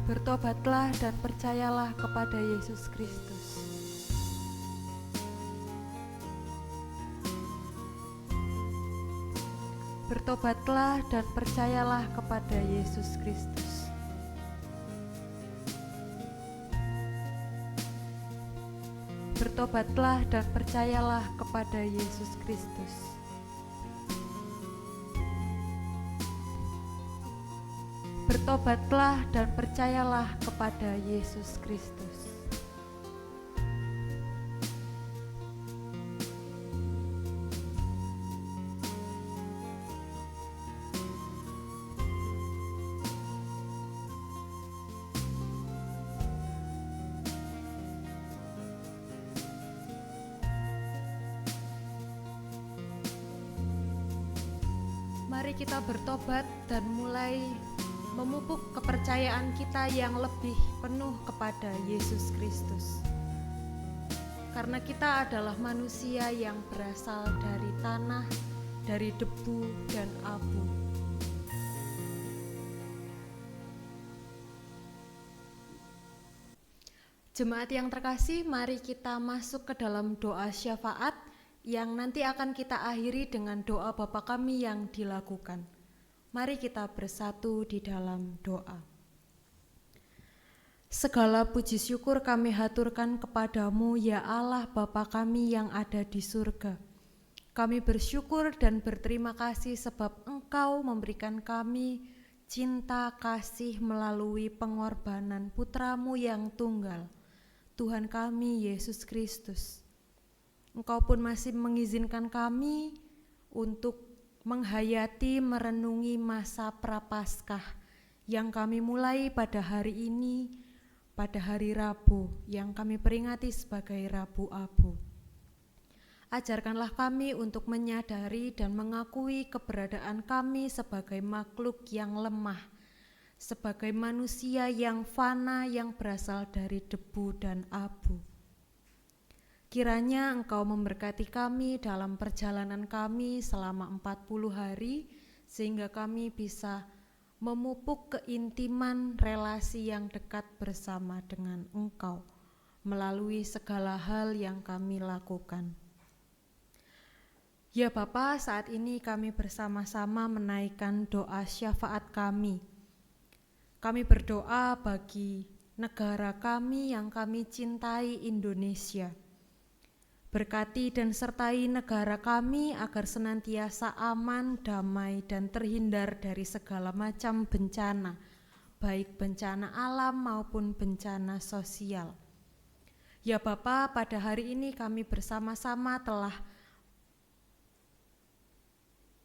Bertobatlah dan percayalah kepada Yesus Kristus. Bertobatlah dan percayalah kepada Yesus Kristus. Bertobatlah dan percayalah kepada Yesus Kristus. Bertobatlah dan percayalah kepada Yesus Kristus. Mari kita bertobat dan mulai memupuk kepercayaan kita yang lebih penuh kepada Yesus Kristus. Karena kita adalah manusia yang berasal dari tanah, dari debu dan abu. Jemaat yang terkasih, mari kita masuk ke dalam doa syafaat yang nanti akan kita akhiri dengan doa Bapa Kami yang dilakukan. Mari kita bersatu di dalam doa. Segala puji syukur kami haturkan kepadamu, ya Allah Bapa kami yang ada di surga. Kami bersyukur dan berterima kasih sebab Engkau memberikan kami cinta kasih melalui pengorbanan Putramu yang tunggal, Tuhan kami Yesus Kristus. Engkau pun masih mengizinkan kami untuk menghayati, merenungi masa Prapaskah yang kami mulai pada hari ini, pada hari Rabu, yang kami peringati sebagai Rabu Abu. Ajarkanlah kami untuk menyadari dan mengakui keberadaan kami sebagai makhluk yang lemah, sebagai manusia yang fana yang berasal dari debu dan abu. Kiranya Engkau memberkati kami dalam perjalanan kami selama 40 hari, sehingga kami bisa memupuk keintiman relasi yang dekat bersama dengan Engkau, melalui segala hal yang kami lakukan. Ya Bapa, saat ini kami bersama-sama menaikkan doa syafaat kami. Kami berdoa bagi negara kami yang kami cintai, Indonesia. Berkati dan sertai negara kami agar senantiasa aman, damai, dan terhindar dari segala macam bencana, baik bencana alam maupun bencana sosial. Ya Bapa, pada hari ini kami bersama-sama telah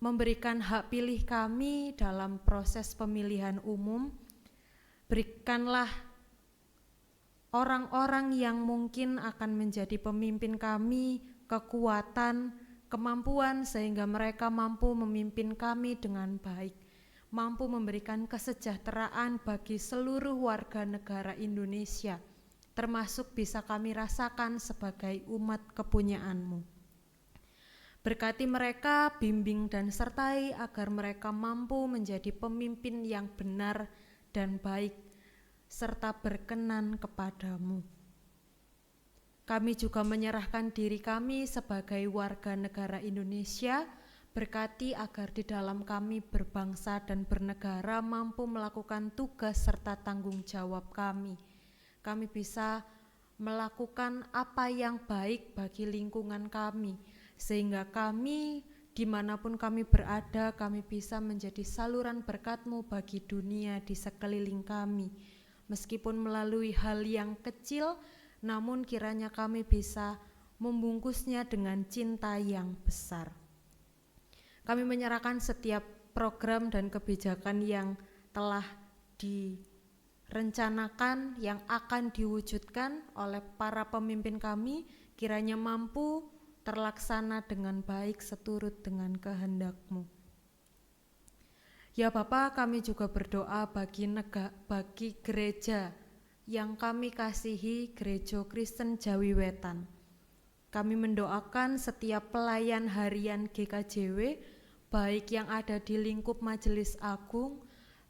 memberikan hak pilih kami dalam proses pemilihan umum. Berikanlah orang-orang yang mungkin akan menjadi pemimpin kami kekuatan, kemampuan sehingga mereka mampu memimpin kami dengan baik, mampu memberikan kesejahteraan bagi seluruh warga negara Indonesia, termasuk bisa kami rasakan sebagai umat kepunyaan-Mu. Berkati mereka, bimbing dan sertai agar mereka mampu menjadi pemimpin yang benar dan baik, serta berkenan kepadamu. Kami juga menyerahkan diri kami sebagai warga negara Indonesia, berkati agar di dalam kami berbangsa dan bernegara mampu melakukan tugas serta tanggung jawab kami. Kami bisa melakukan apa yang baik bagi lingkungan kami, sehingga kami dimanapun kami berada, kami bisa menjadi saluran berkat-Mu bagi dunia di sekeliling kami. Meskipun melalui hal yang kecil, namun kiranya kami bisa membungkusnya dengan cinta yang besar. Kami menyerahkan setiap program dan kebijakan yang telah direncanakan, yang akan diwujudkan oleh para pemimpin kami, kiranya mampu terlaksana dengan baik seturut dengan kehendak-Mu. Ya Bapa, kami juga berdoa bagi gereja yang kami kasihi, Gereja Kristen Jawi Wetan. Kami mendoakan setiap pelayan harian GKJW, baik yang ada di lingkup Majelis Agung,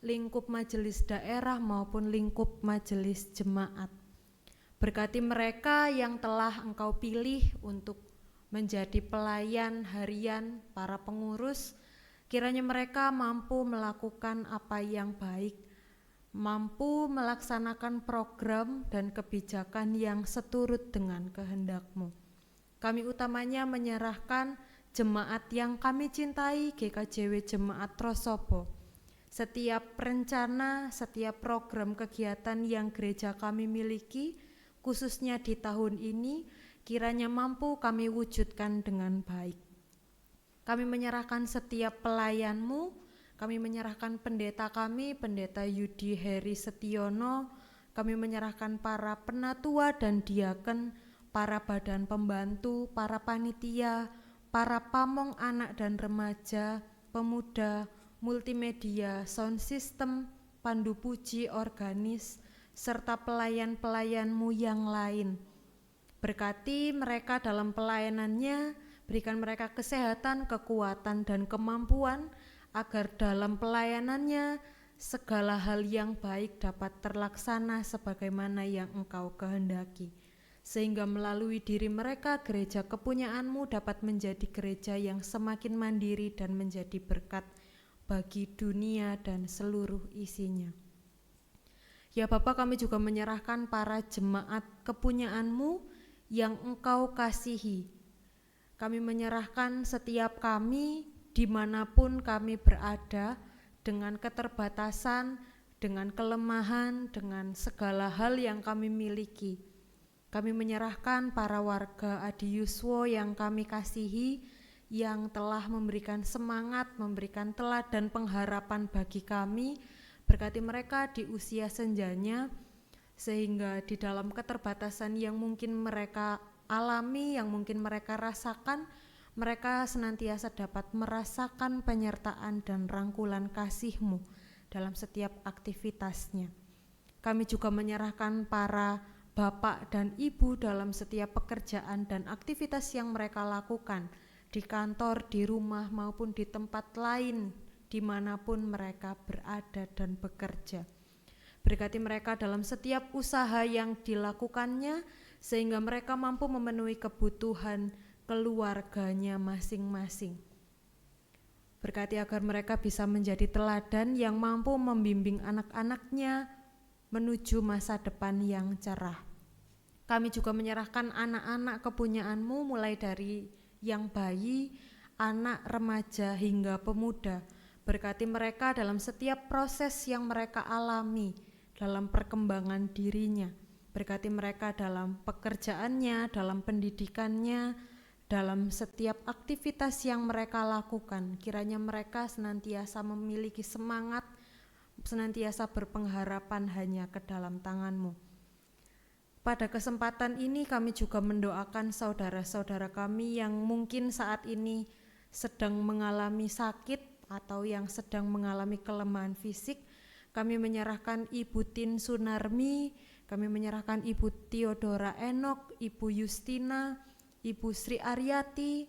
lingkup Majelis Daerah maupun lingkup Majelis Jemaat. Berkati mereka yang telah Engkau pilih untuk menjadi pelayan harian para pengurus, kiranya mereka mampu melakukan apa yang baik, mampu melaksanakan program dan kebijakan yang seturut dengan kehendak-Mu. Kami utamanya menyerahkan jemaat yang kami cintai, GKJW Jemaat Trosobo. Setiap rencana, setiap program kegiatan yang gereja kami miliki, khususnya di tahun ini, kiranya mampu kami wujudkan dengan baik. Kami menyerahkan setiap pelayan-Mu, kami menyerahkan pendeta kami, Pendeta Yudi Heri Setiono, kami menyerahkan para penatua dan diaken, para badan pembantu, para panitia, para pamong anak dan remaja, pemuda, multimedia, sound system, pandu puji, organis, serta pelayan-pelayan-Mu yang lain. Berkati mereka dalam pelayanannya, berikan mereka kesehatan, kekuatan, dan kemampuan, agar dalam pelayanannya segala hal yang baik dapat terlaksana sebagaimana yang Engkau kehendaki, sehingga melalui diri mereka gereja kepunyaan-Mu dapat menjadi gereja yang semakin mandiri dan menjadi berkat bagi dunia dan seluruh isinya. Ya Bapa, kami juga menyerahkan para jemaat kepunyaan-Mu yang Engkau kasihi. Kami menyerahkan setiap kami dimanapun kami berada, dengan keterbatasan, dengan kelemahan, dengan segala hal yang kami miliki. Kami menyerahkan para warga Adi Yuswo yang kami kasihi, yang telah memberikan semangat, memberikan teladan pengharapan bagi kami. Berkati mereka di usia senjanya, sehingga di dalam keterbatasan yang mungkin mereka alami, yang mungkin mereka rasakan, mereka senantiasa dapat merasakan penyertaan dan rangkulan kasih-Mu dalam setiap aktivitasnya. Kami juga menyerahkan para bapak dan ibu dalam setiap pekerjaan dan aktivitas yang mereka lakukan di kantor, di rumah, maupun di tempat lain dimanapun mereka berada dan bekerja. Berkati mereka dalam setiap usaha yang dilakukannya, sehingga mereka mampu memenuhi kebutuhan keluarganya masing-masing. Berkati agar mereka bisa menjadi teladan yang mampu membimbing anak-anaknya menuju masa depan yang cerah. Kami juga menyerahkan anak-anak kepunyaan-Mu mulai dari yang bayi, anak, remaja, hingga pemuda. Berkati mereka dalam setiap proses yang mereka alami dalam perkembangan dirinya. Berkati mereka dalam pekerjaannya, dalam pendidikannya, dalam setiap aktivitas yang mereka lakukan. Kiranya mereka senantiasa memiliki semangat, senantiasa berpengharapan hanya ke dalam tangan-Mu. Pada kesempatan ini kami juga mendoakan saudara-saudara kami yang mungkin saat ini sedang mengalami sakit atau yang sedang mengalami kelemahan fisik. Kami menyerahkan Ibu Tin Sunarmi, kami menyerahkan Ibu Theodora Enok, Ibu Justina, Ibu Sri Aryati,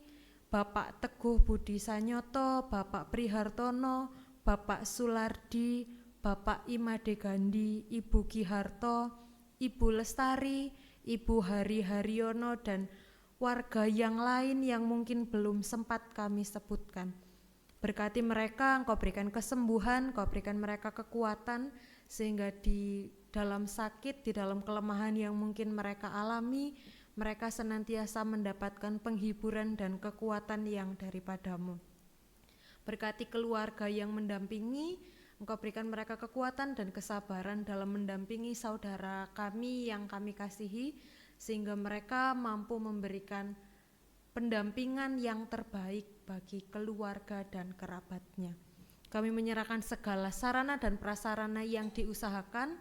Bapak Teguh Budi Sanyoto, Bapak Prihartono, Bapak Sulardi, Bapak Imade Gandhi, Ibu Giharto, Ibu Lestari, Ibu Hari Haryono, dan warga yang lain yang mungkin belum sempat kami sebutkan. Berkati mereka, Engkau berikan kesembuhan, Engkau berikan mereka kekuatan, sehingga di dalam sakit, di dalam kelemahan yang mungkin mereka alami, mereka senantiasa mendapatkan penghiburan dan kekuatan yang daripadamu. Berkati keluarga yang mendampingi, Engkau berikan mereka kekuatan dan kesabaran dalam mendampingi saudara kami yang kami kasihi, sehingga mereka mampu memberikan pendampingan yang terbaik bagi keluarga dan kerabatnya. Kami menyerahkan segala sarana dan prasarana yang diusahakan,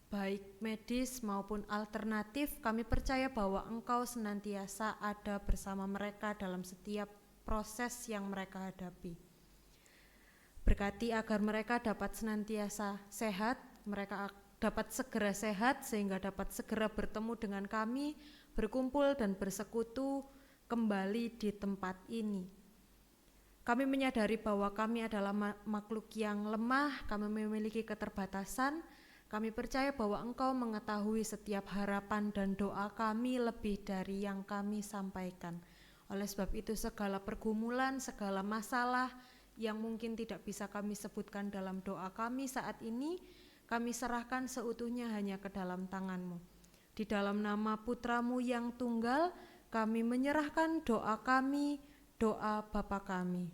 baik medis maupun alternatif. Kami percaya bahwa Engkau senantiasa ada bersama mereka dalam setiap proses yang mereka hadapi. Berkati agar mereka dapat senantiasa sehat, mereka dapat segera sehat sehingga dapat segera bertemu dengan kami, berkumpul dan bersekutu kembali di tempat ini. Kami menyadari bahwa kami adalah makhluk yang lemah, kami memiliki keterbatasan. Kami percaya bahwa Engkau mengetahui setiap harapan dan doa kami lebih dari yang kami sampaikan. Oleh sebab itu segala pergumulan, segala masalah yang mungkin tidak bisa kami sebutkan dalam doa kami saat ini, kami serahkan seutuhnya hanya ke dalam tangan-Mu. Di dalam nama Putra-Mu yang tunggal, kami menyerahkan doa kami, doa Bapa kami.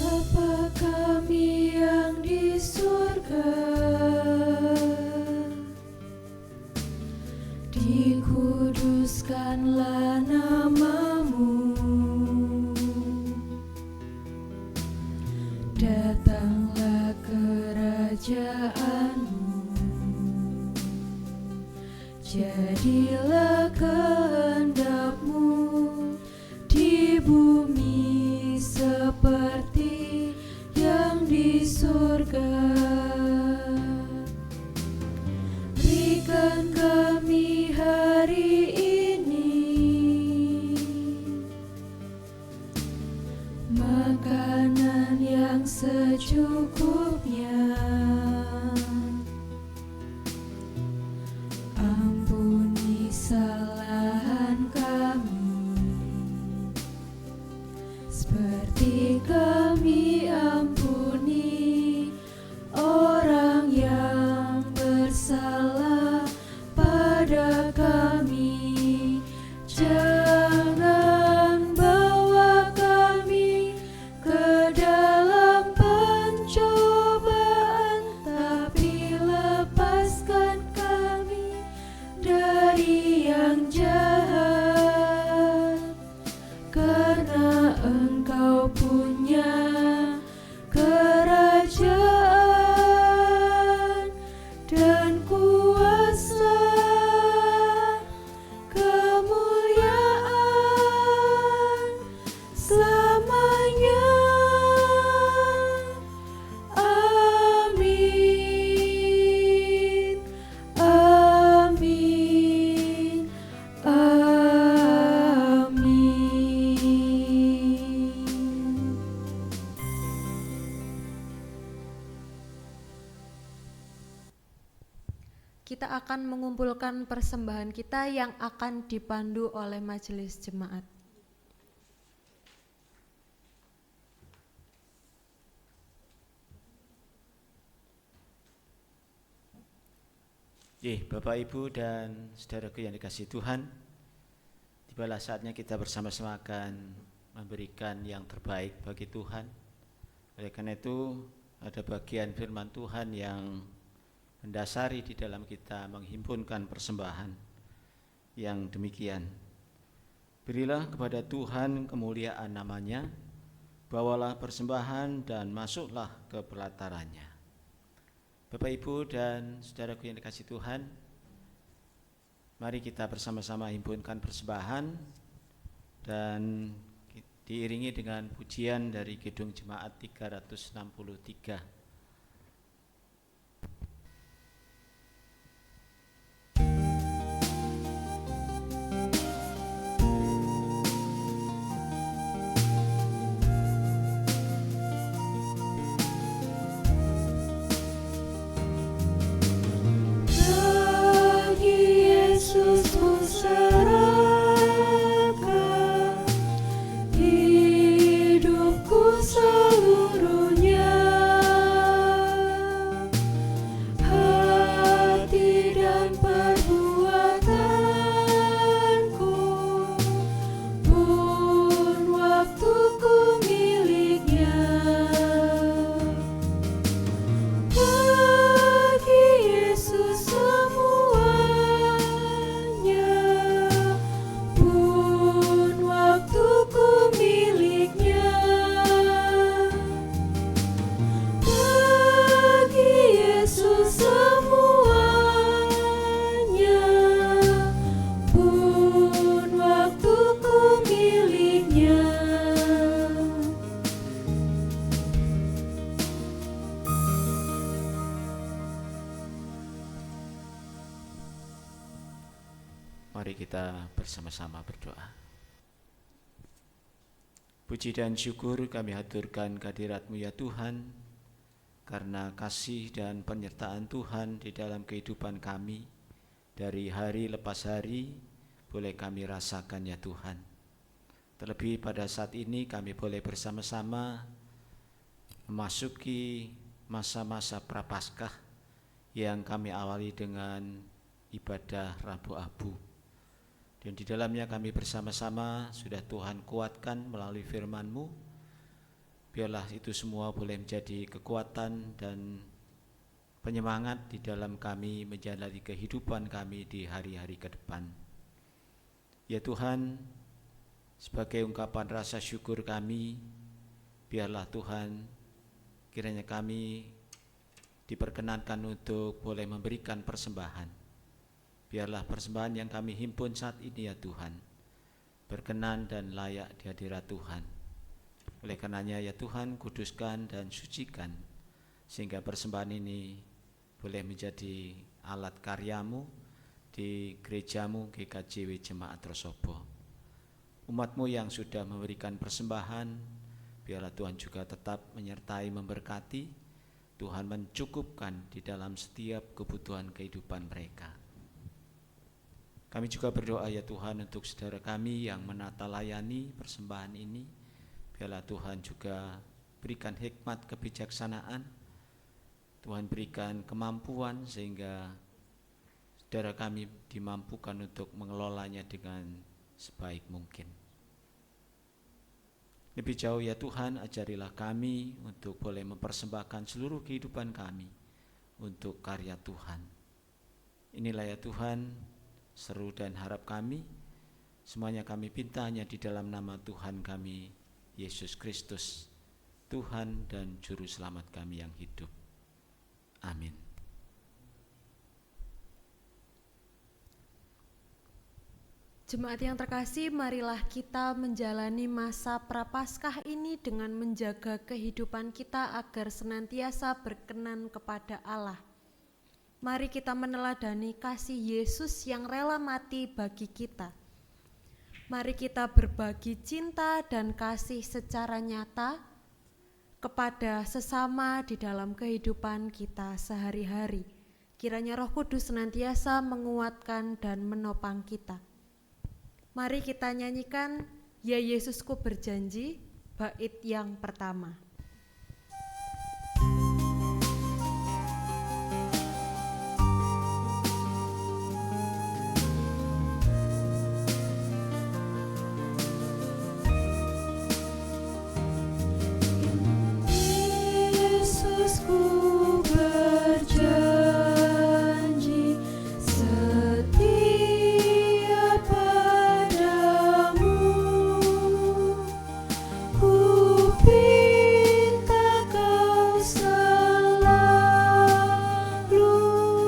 Bapa kami yang di surga, dikuduskanlah nama-Mu, datanglah kerajaan-Mu, jadilah kehendak-Mu di bumi seperti yang di surga. Berikan kami hari ini makanan yang secukupnya. Ampuni kesalahan kami, seperti kami ampuni orang yang bersalah pada kami. Jangan bawa kami ke dalam pencobaan, tapi lepaskan kami dari yang jahat. Karena Engkau punya kerajaan dan kuasa, kemuliaan selamanya. Amin, amin, amin. Kita akan mengumpulkan persembahan kita yang akan dipandu oleh majelis jemaat. Bapak, Ibu, dan saudaraku yang dikasihi Tuhan, tibalah saatnya kita bersama-sama akan memberikan yang terbaik bagi Tuhan. Oleh karena itu, ada bagian firman Tuhan yang mendasari di dalam kita menghimpunkan persembahan yang demikian. Berilah kepada Tuhan kemuliaan namanya, bawalah persembahan dan masuklah ke pelatarannya. Bapak, Ibu, dan saudaraku yang dikasihi Tuhan, mari kita bersama-sama himpunkan persembahan dan diiringi dengan pujian dari Kidung Jemaat 363. Mari kita bersama-sama berdoa. Puji dan syukur kami haturkan kehadirat-Mu ya Tuhan, karena kasih dan penyertaan Tuhan di dalam kehidupan kami, dari hari lepas hari boleh kami rasakan ya Tuhan. Terlebih pada saat ini kami boleh bersama-sama memasuki masa-masa Prapaskah yang kami awali dengan ibadah Rabu Abu. Dan di dalamnya kami bersama-sama sudah Tuhan kuatkan melalui firman-Mu. Biarlah itu semua boleh menjadi kekuatan dan penyemangat di dalam kami menjalani kehidupan kami di hari-hari ke depan. Ya Tuhan, sebagai ungkapan rasa syukur kami, biarlah Tuhan kiranya kami diperkenankan untuk boleh memberikan persembahan. Biarlah persembahan yang kami himpun saat ini ya Tuhan, berkenan dan layak di hadirat Tuhan. Oleh karenanya ya Tuhan, kuduskan dan sucikan, sehingga persembahan ini boleh menjadi alat karya-Mu di gereja-Mu GKJW Jemaat Rosobo. Umat-Mu yang sudah memberikan persembahan, biarlah Tuhan juga tetap menyertai memberkati, Tuhan mencukupkan di dalam setiap kebutuhan kehidupan mereka. Kami juga berdoa ya Tuhan untuk saudara kami yang menata layani persembahan ini. Biarlah Tuhan juga berikan hikmat kebijaksanaan. Tuhan berikan kemampuan sehingga saudara kami dimampukan untuk mengelolanya dengan sebaik mungkin. Lebih jauh ya Tuhan, ajarilah kami untuk boleh mempersembahkan seluruh kehidupan kami untuk karya Tuhan. Inilah ya Tuhan, seru dan harap kami, semuanya kami pinta hanya di dalam nama Tuhan kami, Yesus Kristus, Tuhan dan Juru Selamat kami yang hidup. Amin. Jemaat yang terkasih, marilah kita menjalani masa Prapaskah ini dengan menjaga kehidupan kita agar senantiasa berkenan kepada Allah. Mari kita meneladani kasih Yesus yang rela mati bagi kita. Mari kita berbagi cinta dan kasih secara nyata kepada sesama di dalam kehidupan kita sehari-hari. Kiranya Roh Kudus senantiasa menguatkan dan menopang kita. Mari kita nyanyikan Ya Yesusku Berjanji, bait yang pertama. Yesusku berjanji setia padamu, ku pinta kau selalu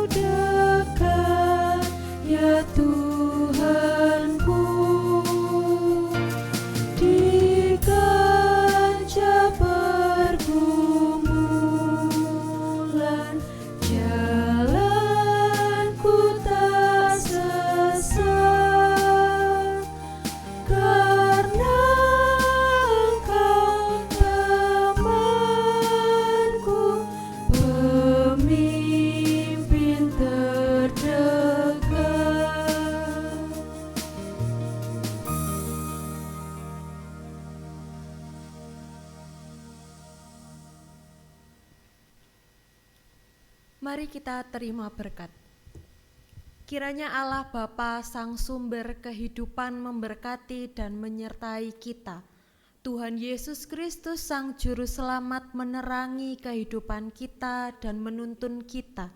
dekat ya Tuhanku, di kancah pergumulan jalanku tak sesat, karena Engkau temanku, pemimpin terdekat. Mari kita terima berkat. Kiranya Allah Bapa Sang Sumber Kehidupan memberkati dan menyertai kita. Tuhan Yesus Kristus Sang Juru Selamat menerangi kehidupan kita dan menuntun kita.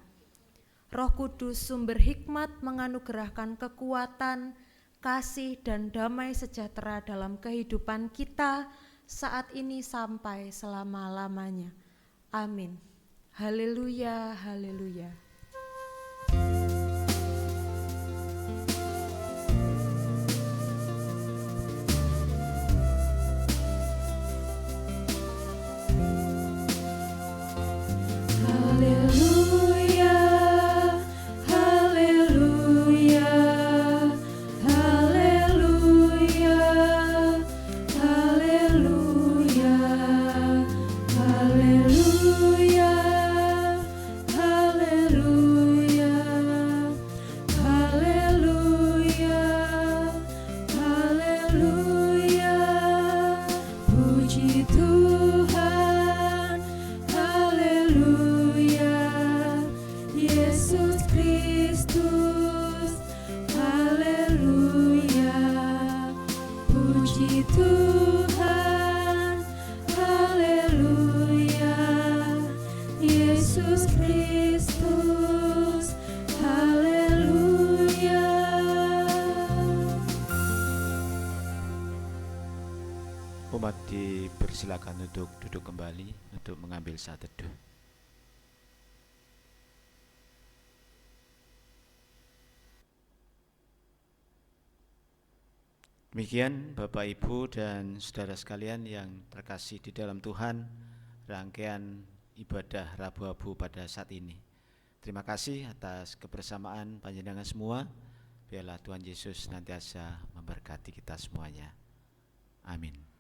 Roh Kudus sumber hikmat menganugerahkan kekuatan, kasih dan damai sejahtera dalam kehidupan kita saat ini sampai selama-lamanya. Amin. Haleluya, haleluya. Haleluya, haleluya, umat dipersilakan untuk duduk kembali untuk mengambil saat teduh. Demikian Bapak, Ibu, dan saudara sekalian yang terkasih di dalam Tuhan, rangkaian ibadah Rabu Abu pada saat ini. Terima kasih atas kebersamaan panjenengan semua. Biarlah Tuhan Yesus senantiasa memberkati kita semuanya. Amin.